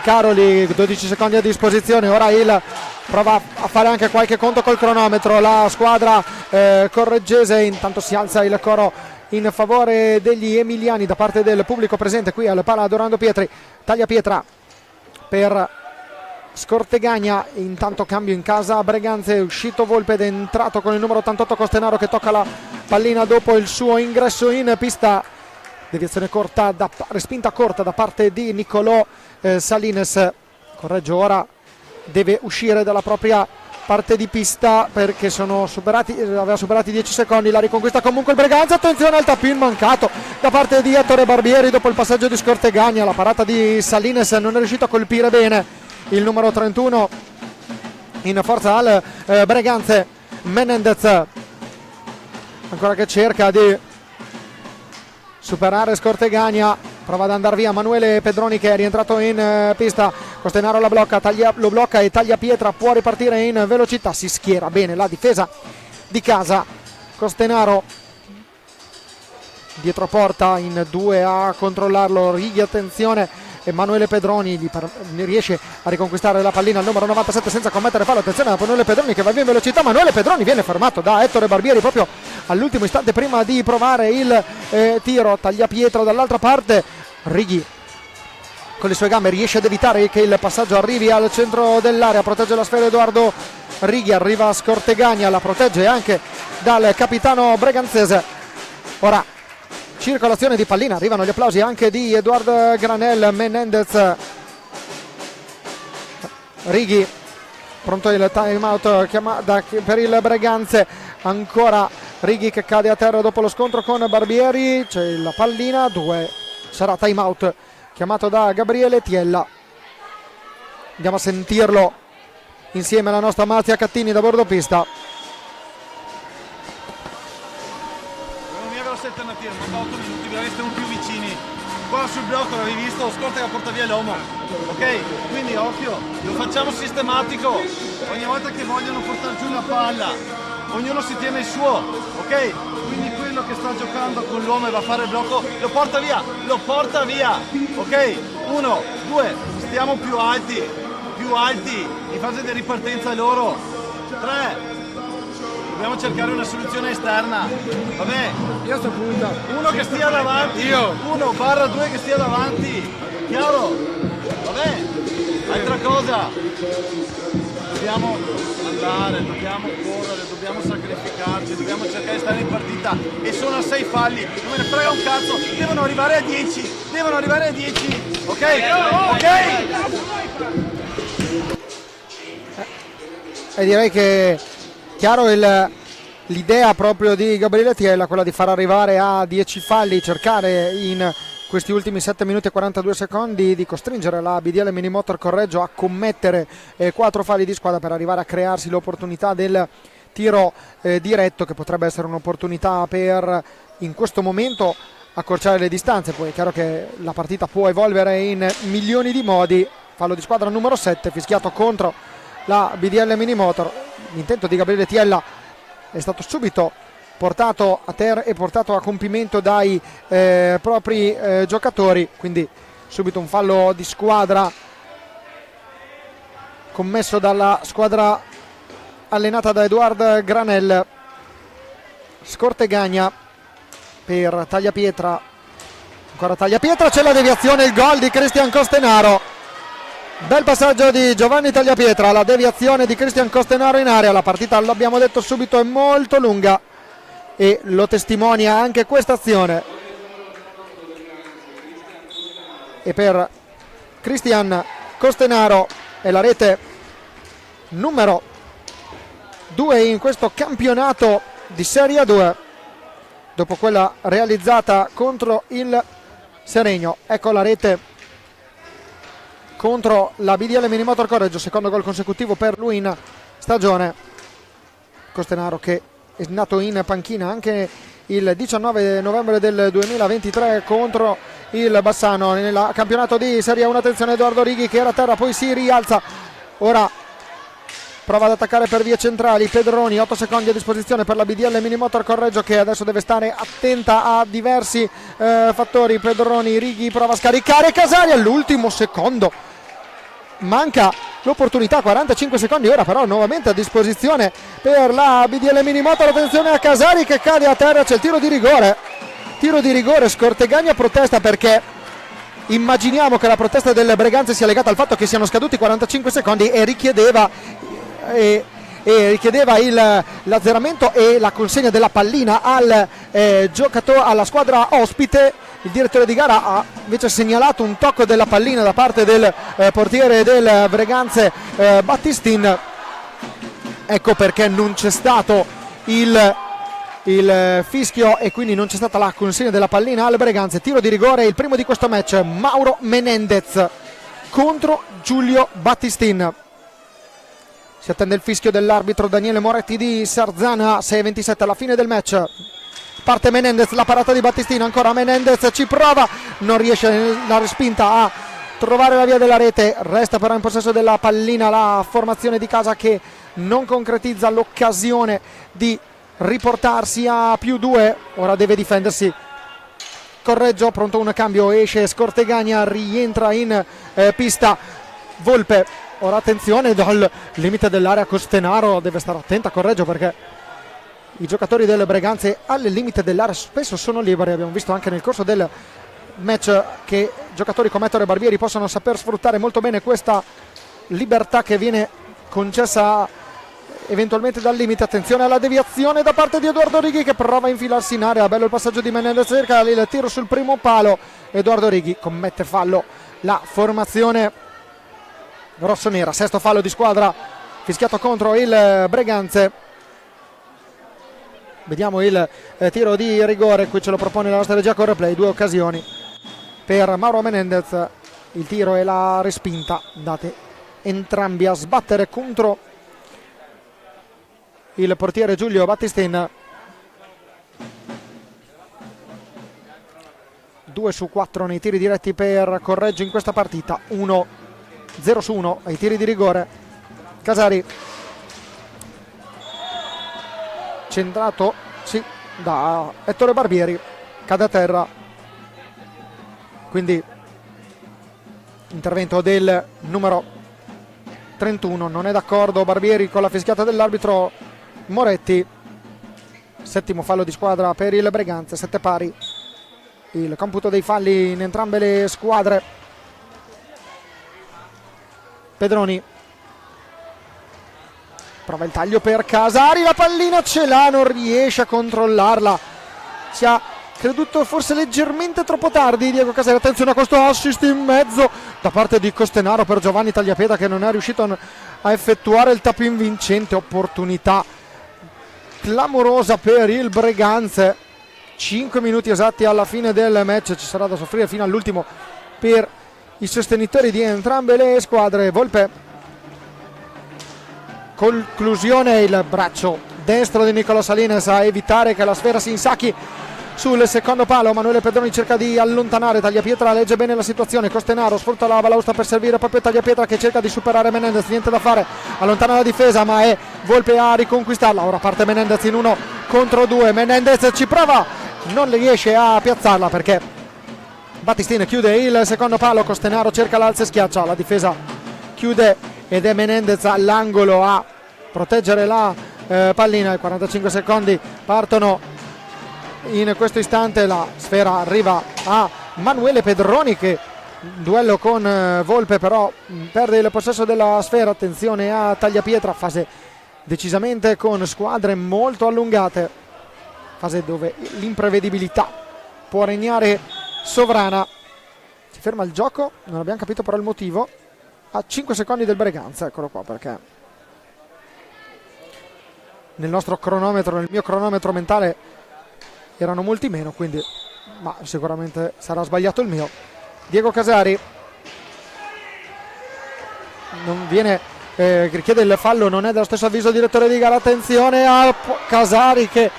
Caroli, 12 secondi a disposizione. Ora prova a fare anche qualche conto col cronometro la squadra correggese, intanto si alza il coro in favore degli emiliani da parte del pubblico presente qui al Pala Dorando Pietri. Tagliapietra per Scortegagna, intanto cambio in casa Breganze, è uscito Volpe ed è entrato con il numero 88 Costenaro che tocca la pallina dopo il suo ingresso in pista. Deviazione corta, respinta corta da parte di Niccolò Salines. Correggio ora deve uscire dalla propria parte di pista perché aveva superato i 10 secondi. La riconquista comunque il Breganze, attenzione al tap-in mancato da parte di Ettore Barbieri dopo il passaggio di Scortegagna. La parata di Salines non è riuscito a colpire bene il numero 31 in forza al Breganze. Menendez ancora che cerca di superare Scortegagna, prova ad andare via Manuele Pedroni che è rientrato in pista. Costenaro lo blocca e Tagliapietra può ripartire in velocità, si schiera bene la difesa di casa. Costenaro dietro porta in 2 a controllarlo. Righi, attenzione, Emanuele Pedroni riesce a riconquistare la pallina al numero 97 senza commettere fallo. Attenzione a Emanuele Pedroni che va via in velocità. Emanuele Pedroni viene fermato da Ettore Barbieri proprio all'ultimo istante prima di provare il tiro. Tagliapietra dall'altra parte, Righi con le sue gambe riesce ad evitare che il passaggio arrivi al centro dell'area, protegge la sfera Edoardo Righi, arriva Scortegagna, la protegge anche dal capitano breganzese. Ora circolazione di pallina, arrivano gli applausi anche di Edoardo Granel. Menendez, Righi, pronto il time out per il Breganze, ancora Righi che cade a terra dopo lo scontro con Barbieri, c'è la pallina, 2, sarà time out chiamato da Gabriele Tiella. Andiamo a sentirlo insieme alla nostra Marzia Cattini da bordo pista. Alternative, manca 8 minuti, vi avreste un più vicini. Qua sul blocco l'avevi visto, lo Scortegagna porta via l'uomo, ok? Quindi occhio, lo facciamo sistematico, ogni volta che vogliono portare giù la palla, ognuno si tiene il suo, ok? Quindi quello che sta giocando con l'uomo e va a fare il blocco, lo porta via, ok? 1, 2, stiamo più alti, in fase di ripartenza loro, 3, dobbiamo cercare una soluzione esterna. Vabbè, Io sto punta. uno che stia davanti, 1/2 che stia davanti, chiaro? Vabbè, altra cosa, dobbiamo andare, dobbiamo correre, dobbiamo sacrificarci, dobbiamo cercare di stare in partita e sono a 6 falli, non me ne frega un cazzo, devono arrivare a 10, ok? E direi che chiaro l'idea proprio di Gabriele Tiella, quella di far arrivare a 10 falli, cercare in questi ultimi 7 minuti e 42 secondi di costringere la BDL Minimotor Correggio a commettere 4 falli di squadra per arrivare a crearsi l'opportunità del tiro diretto, che potrebbe essere un'opportunità per in questo momento accorciare le distanze. Poi è chiaro che la partita può evolvere in milioni di modi. Fallo di squadra numero 7 fischiato contro la BDL Minimotor. L'intento di Gabriele Tiella è stato subito portato a terra e portato a compimento dai propri giocatori, quindi subito un fallo di squadra commesso dalla squadra allenata da Edoardo Granel. Scortegagna per Tagliapietra, ancora Tagliapietra, c'è la deviazione, il gol di Cristian Costenaro. Bel passaggio di Giovanni Tagliapietra, la deviazione di Cristian Costenaro in area. La partita, l'abbiamo detto subito, è molto lunga e lo testimonia anche questa azione. E per Cristian Costenaro è la rete numero 2 in questo campionato di Serie 2, dopo quella realizzata contro il Seregno. Ecco la rete contro la BDL Minimotor Correggio, secondo gol consecutivo per lui in stagione. Costenaro che è nato in panchina anche il 19 novembre del 2023 contro il Bassano nel campionato di Serie 1. Attenzione Edoardo Righi che era a terra, poi si rialza, ora prova ad attaccare per vie centrali. Pedroni, 8 secondi a disposizione per la BDL Minimotor Correggio, che adesso deve stare attenta a diversi fattori. Pedroni, Righi prova a scaricare, Casari all'ultimo secondo manca l'opportunità, 45 secondi ora però nuovamente a disposizione per la BDL Minimotor. Attenzione a Casari che cade a terra, c'è il tiro di rigore. Scortegagna protesta perché immaginiamo che la protesta del Breganze sia legata al fatto che siano scaduti 45 secondi e richiedeva l'azzeramento e la consegna della pallina al giocatore, alla squadra ospite. Il direttore di gara ha invece segnalato un tocco della pallina da parte del portiere del Breganze Battistin. ecco perché non c'è stato il fischio e quindi non c'è stata la consegna della pallina alle Breganze. Tiro di rigore, il primo di questo match, Mauro Menendez contro Giulio Battistin. Si attende il fischio dell'arbitro Daniele Moretti di Sarzana. 6:27 alla fine del match. Parte Menendez, la parata di Battistin, ancora Menendez, ci prova, non riesce la respinta a trovare la via della rete, resta però in possesso della pallina la formazione di casa che non concretizza l'occasione di riportarsi a +2. Ora deve difendersi Correggio, pronto un cambio, esce Scortegagna, rientra in pista Volpe. Ora attenzione dal limite dell'area Costenaro, deve stare attenta Correggio perché i giocatori delle Breganze al limite dell'area spesso sono liberi. Abbiamo visto anche nel corso del match che giocatori come Ettore Barbieri possono saper sfruttare molto bene questa libertà che viene concessa eventualmente dal limite. Attenzione alla deviazione da parte di Edoardo Righi che prova a infilarsi in area, bello il passaggio di Menendez, cerca il tiro sul primo palo, Edoardo Righi commette fallo la formazione rossonera, sesto fallo di squadra fischiato contro il Breganze. Vediamo il tiro di rigore, qui ce lo propone la nostra regia con replay, 2 occasioni per Mauro Menendez, il tiro e la respinta date entrambi a sbattere contro il portiere Giulio Battistin. 2 su 4 nei tiri diretti per Correggio in questa partita, 0 su 1 ai tiri di rigore. Casari centrato sì, da Ettore Barbieri, cade a terra, quindi intervento del numero 31, non è d'accordo Barbieri con la fischiata dell'arbitro Moretti. Settimo fallo di squadra per il Breganze, 7 pari il computo dei falli in entrambe le squadre. Pedroni prova il taglio per Casari, la pallina ce l'ha, non riesce a controllarla, ci ha creduto forse leggermente troppo tardi Diego Casari. Attenzione a questo assist in mezzo da parte di Costenaro per Giovanni Tagliapietra che non è riuscito a effettuare il tap in vincente. Opportunità clamorosa per il Breganze, 5 minuti esatti alla fine del match, ci sarà da soffrire fino all'ultimo per i sostenitori di entrambe le squadre. Volpe, conclusione, il braccio destro di Nicola Salines a evitare che la sfera si insacchi sul secondo palo. Manuele Pedroni cerca di allontanare Tagliapietra, legge bene la situazione, Costenaro sfrutta la balaustra per servire proprio Tagliapietra che cerca di superare Menendez, niente da fare, allontana la difesa ma è Volpe a riconquistarla. Ora parte Menendez in 1 contro 2, Menendez ci prova, non riesce a piazzarla perché Battistin chiude il secondo palo, Costenaro cerca l'alza e schiaccia, la difesa chiude ed è Menendez all'angolo a proteggere la pallina. I 45 secondi partono in questo istante, la sfera arriva a Manuele Pedroni che in duello con Volpe però perde il possesso della sfera. Attenzione a Tagliapietra, fase decisamente con squadre molto allungate, fase dove l'imprevedibilità può regnare sovrana. Si ferma il gioco, non abbiamo capito però il motivo, a 5 secondi del Breganze, eccolo qua perché nel nostro cronometro, nel mio cronometro mentale erano molti meno, quindi ma sicuramente sarà sbagliato il mio. Diego Casari non viene, richiede il fallo, non è dello stesso avviso il direttore di gara. Attenzione a Casari che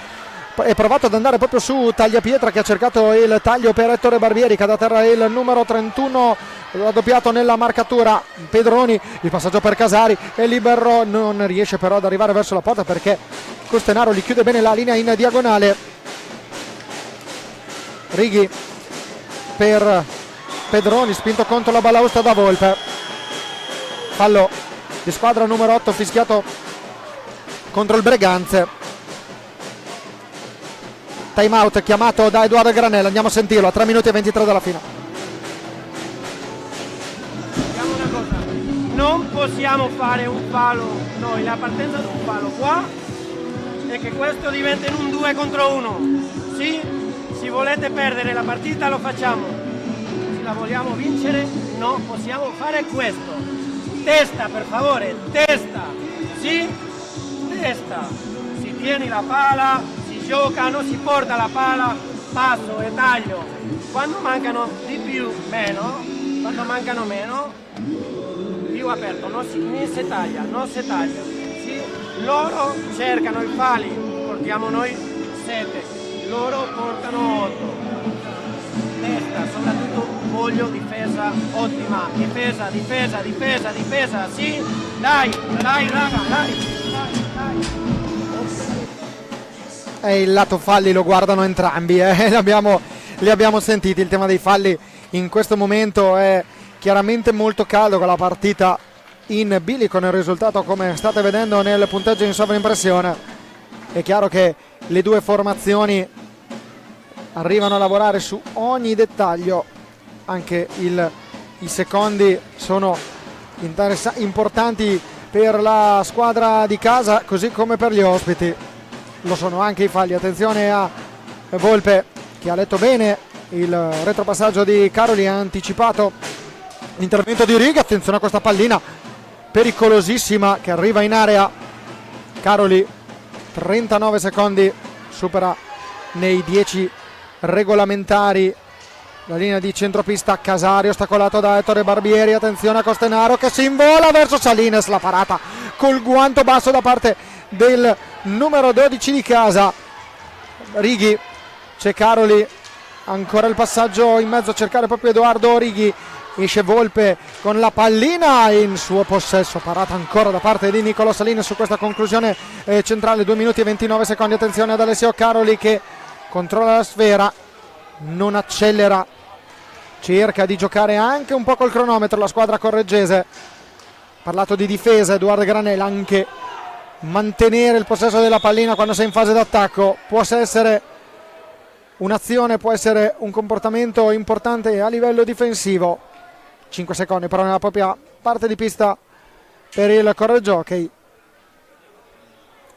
è provato ad andare proprio su Tagliapietra che ha cercato il taglio per Ettore Barbieri, cade a terra il numero 31 raddoppiato nella marcatura. Pedroni, il passaggio per Casari, è libero, non riesce però ad arrivare verso la porta perché Costenaro gli chiude bene la linea in diagonale. Righi per Pedroni, spinto contro la balaustra da Volpe, fallo di squadra numero 8 fischiato contro il Breganze. Time out chiamato da Edoardo Granella, andiamo a sentirlo a 3 minuti e 23 dalla fine. Diciamo una cosa, non possiamo fare un palo noi, la partenza di un palo qua e che questo diventa in un 2 contro 1. Sì, se volete perdere la partita lo facciamo, se la vogliamo vincere non possiamo fare questo. Testa, per favore, testa, sì, testa, si tieni la pala, si gioca, non si porta la pala, passo e taglio. Quando mancano di più, meno, quando mancano meno, più aperto, non si taglia, loro cercano i pali, portiamo noi 7, loro portano 8. Testa, soprattutto voglio difesa ottima, difesa, sì, dai raga, dai. E il lato falli lo guardano entrambi, li abbiamo sentiti. Il tema dei falli in questo momento è chiaramente molto caldo, con la partita in bilico nel risultato, come state vedendo nel punteggio in sovraimpressione. È chiaro che le due formazioni arrivano a lavorare su ogni dettaglio, anche i secondi sono importanti per la squadra di casa, così come per gli ospiti. Lo sono anche i falli. Attenzione a Volpe, che ha letto bene il retropassaggio di Caroli, ha anticipato l'intervento di Righi. Attenzione a questa pallina pericolosissima che arriva in area. Caroli, 39 secondi, supera nei 10 regolamentari la linea di centropista. Casario ostacolato da Ettore Barbieri. Attenzione a Costenaro che si invola verso Salines, la parata col guanto basso da parte del numero 12 di casa. Righi, c'è Caroli, ancora il passaggio in mezzo a cercare proprio Edoardo Righi. Esce Volpe con la pallina in suo possesso, parata ancora da parte di Niccolò Salines su questa conclusione centrale. 2 minuti e 29 secondi. Attenzione ad Alessio Caroli che controlla la sfera, non accelera, cerca di giocare anche un po' col cronometro la squadra correggese. Parlato di difesa, Edoardo Granella, anche mantenere il possesso della pallina quando sei in fase d'attacco può essere un'azione, può essere un comportamento importante a livello difensivo. 5 secondi però nella propria parte di pista per il Correggio Hockey.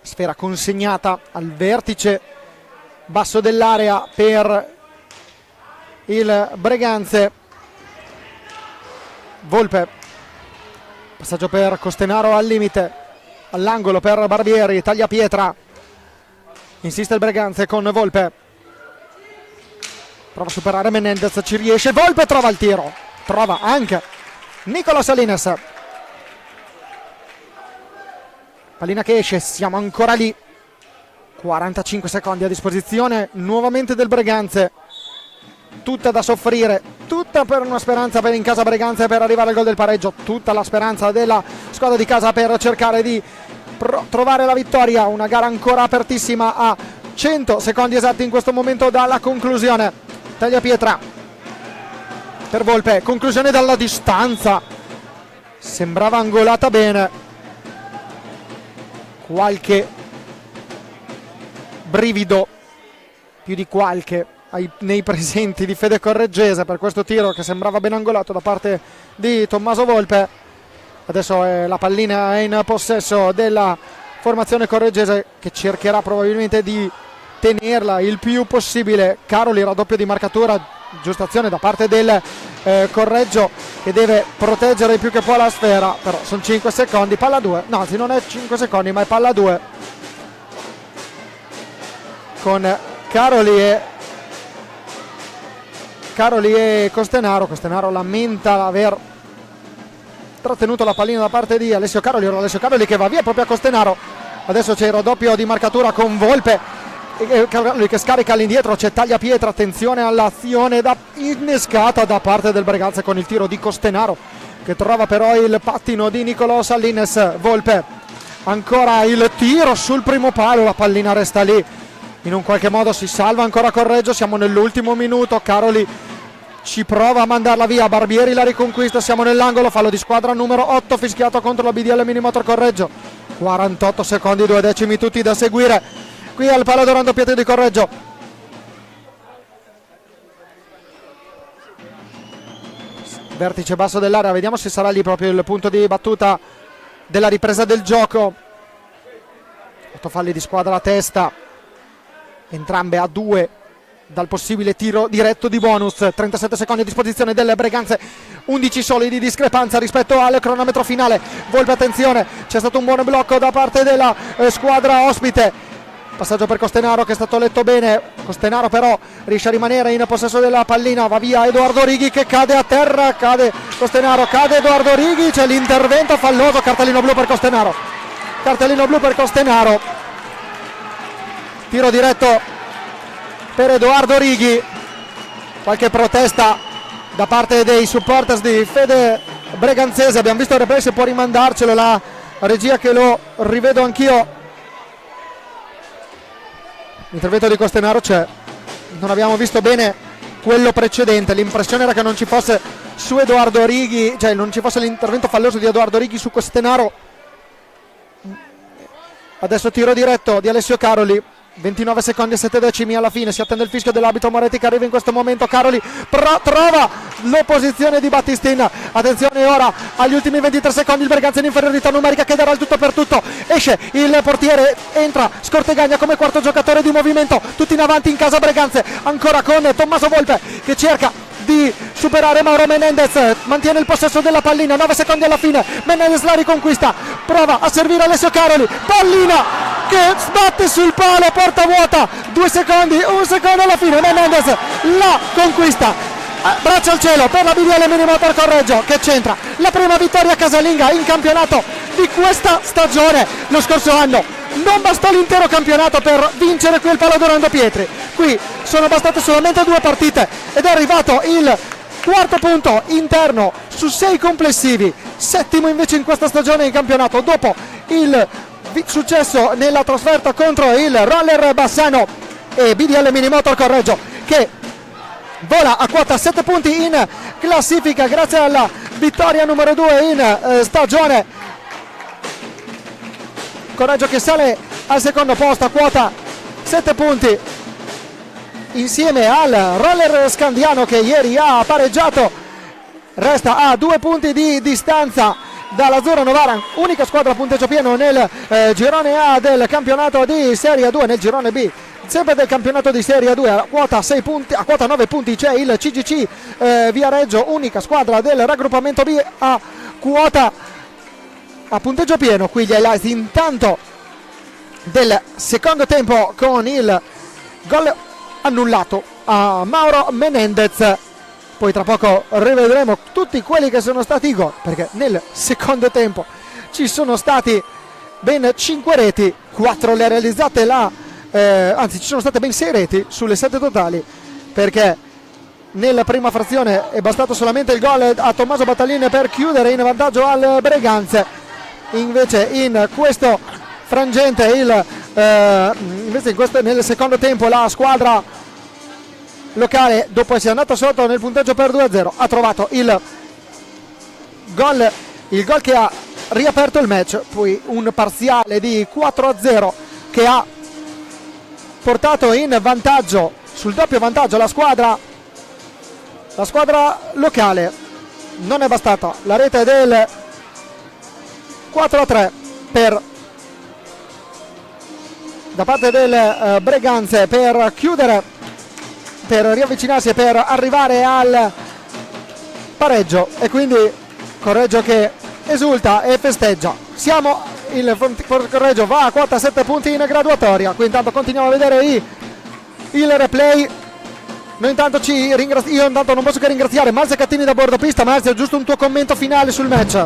Sfera consegnata al vertice basso dell'area per il Breganze. Volpe, passaggio per Costenaro al limite, all'angolo per Barbieri, taglia pietra, insiste il Breganze con Volpe, prova a superare Menendez, ci riesce Volpe, trova il tiro, trova anche Niccolò Salines, pallina che esce, siamo ancora lì. 45 secondi a disposizione nuovamente del Breganze, tutta da soffrire, tutta per una speranza per in casa Breganze per arrivare al gol del pareggio, tutta la speranza della squadra di casa per cercare di trovare la vittoria. Una gara ancora apertissima a 100 secondi esatti in questo momento dalla conclusione. Taglia pietra per Volpe, conclusione dalla distanza, sembrava angolata bene, qualche brivido, più di qualche, nei presenti di Fede Correggese per questo tiro che sembrava ben angolato da parte di Tommaso Volpe. Adesso la pallina è in possesso della formazione correggese, che cercherà probabilmente di tenerla il più possibile. Caroli, raddoppio di marcatura, giusta azione da parte del Correggio, che deve proteggere il più che può la sfera, però sono 5 secondi, palla 2, no, anzi non è 5 secondi ma è palla 2 con Caroli e Costenaro. Costenaro lamenta aver trattenuto la pallina da parte di Alessio Caroli. Ora Alessio Caroli che va via proprio a Costenaro. Adesso c'è il raddoppio di marcatura con Volpe, Caroli che scarica all'indietro, c'è taglia pietra. Attenzione all'azione innescata da parte del Breganze con il tiro di Costenaro, che trova però il pattino di Niccolò Salines. Volpe, ancora il tiro sul primo palo, la pallina resta lì. In un qualche modo si salva ancora Correggio, siamo nell'ultimo minuto. Caroli ci prova a mandarla via, Barbieri la riconquista, siamo nell'angolo, fallo di squadra numero 8 fischiato contro la BDL Minimotor Correggio. 48 secondi, 2 decimi tutti da seguire qui al palo d'oro doppietto di Correggio. Vertice basso dell'area, vediamo se sarà lì proprio il punto di battuta della ripresa del gioco. 8 falli di squadra a testa, entrambe a 2 dal possibile tiro diretto di bonus. 37 secondi a disposizione delle Breganze, 11 soli di discrepanza rispetto al cronometro finale. Volpe, attenzione, c'è stato un buon blocco da parte della squadra ospite. Passaggio per Costenaro che è stato letto bene. Costenaro però riesce a rimanere in possesso della pallina, va via Edoardo Righi che cade a terra, cade Costenaro, cade Edoardo Righi, c'è l'intervento falloso, cartellino blu per Costenaro, cartellino blu per Costenaro, tiro diretto per Edoardo Righi. Qualche protesta da parte dei supporters di Fede Breganzese, abbiamo visto il replay se può rimandarcelo la regia, che lo rivedo anch'io. L'intervento di Costenaro c'è, non abbiamo visto bene quello precedente, l'impressione era che non ci fosse su Edoardo Righi, cioè non ci fosse l'intervento falloso di Edoardo Righi su Costenaro. Adesso tiro diretto di Alessio Caroli, 29 secondi e 7 decimi alla fine, si attende il fischio dell'arbitro Moretti che arriva in questo momento. Caroli trova l'opposizione di Battistin, attenzione ora agli ultimi 23 secondi, il Breganze in inferiorità numerica che darà il tutto per tutto, esce il portiere, entra Scortegagna come quarto giocatore di movimento, tutti in avanti in casa Breganze, ancora con Tommaso Volpe che cerca di superare Mauro Menendez, mantiene il possesso della pallina, 9 secondi alla fine, Menendez la riconquista, prova a servire Alessio Caroli, pallina che sbatte sul palo, porta vuota, 2 secondi, 1 secondo alla fine, Menendez la conquista, braccia al cielo per la BDL Minimotor Correggio che centra la prima vittoria casalinga in campionato di questa stagione. Lo scorso anno non bastò l'intero campionato per vincere qui il Palo Dorando Pietri, qui sono bastate solamente 2 partite ed è arrivato il quarto punto interno su 6 complessivi, settimo invece in questa stagione in campionato dopo il successo nella trasferta contro il Roller Bassano e BDL Minimotor Correggio che vola a quota 7 punti in classifica grazie alla vittoria numero 2 in stagione. Correggio che sale al secondo posto a quota 7 punti insieme al Roller Scandiano che ieri ha pareggiato, resta a 2 punti di distanza dall'Azzurro Novara, unica squadra a punteggio pieno nel girone A del campionato di Serie 2, nel girone B sempre del campionato di Serie 2 a quota 6 punti, a quota 9 punti c'è il CGC Viareggio, unica squadra del raggruppamento B a quota a punteggio pieno. Qui gli highlights intanto del secondo tempo con il gol annullato a Mauro Menendez, poi tra poco rivedremo tutti quelli che sono stati i gol perché nel secondo tempo ci sono stati ben 5 reti, 4 le realizzate anzi ci sono state ben 6 reti sulle 7 totali perché nella prima frazione è bastato solamente il gol a Tommaso Battaglini per chiudere in vantaggio al Breganze, invece in questo frangente nel secondo tempo la squadra locale dopo essere andata sotto nel punteggio per 2-0 ha trovato il gol che ha riaperto il match, poi un parziale di 4-0 che ha portato in vantaggio, sul doppio vantaggio la squadra locale. Non è bastata la rete del 4-3 da parte del Breganze per chiudere, per riavvicinarsi e per arrivare al pareggio, e quindi Correggio che esulta e festeggia. Il Correggio va a quota 7 punti in graduatoria. Qui intanto continuiamo a vedere il replay. Io intanto non posso che ringraziare Marzia Cattini da bordo pista. Marzia, giusto un tuo commento finale sul match.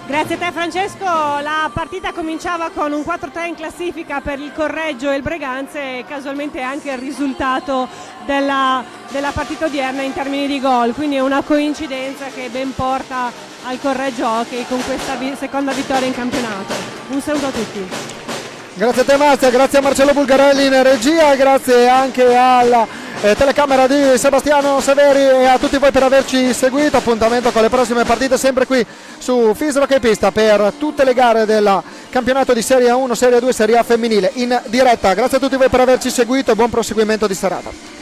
Grazie a te Francesco, la partita cominciava con un 4-3 in classifica per il Correggio e il Breganze e casualmente anche il risultato della partita odierna in termini di gol, quindi è una coincidenza che ben porta al Correggio Hockey con questa seconda vittoria in campionato. Un saluto a tutti. Grazie a te Marzia, grazie a Marcello Bulgarelli in regia, grazie anche alla telecamera di Sebastiano Severi e a tutti voi per averci seguito. Appuntamento con le prossime partite sempre qui su FIS Hockey Pista per tutte le gare del campionato di Serie 1, Serie 2, Serie A femminile in diretta. Grazie a tutti voi per averci seguito e buon proseguimento di serata.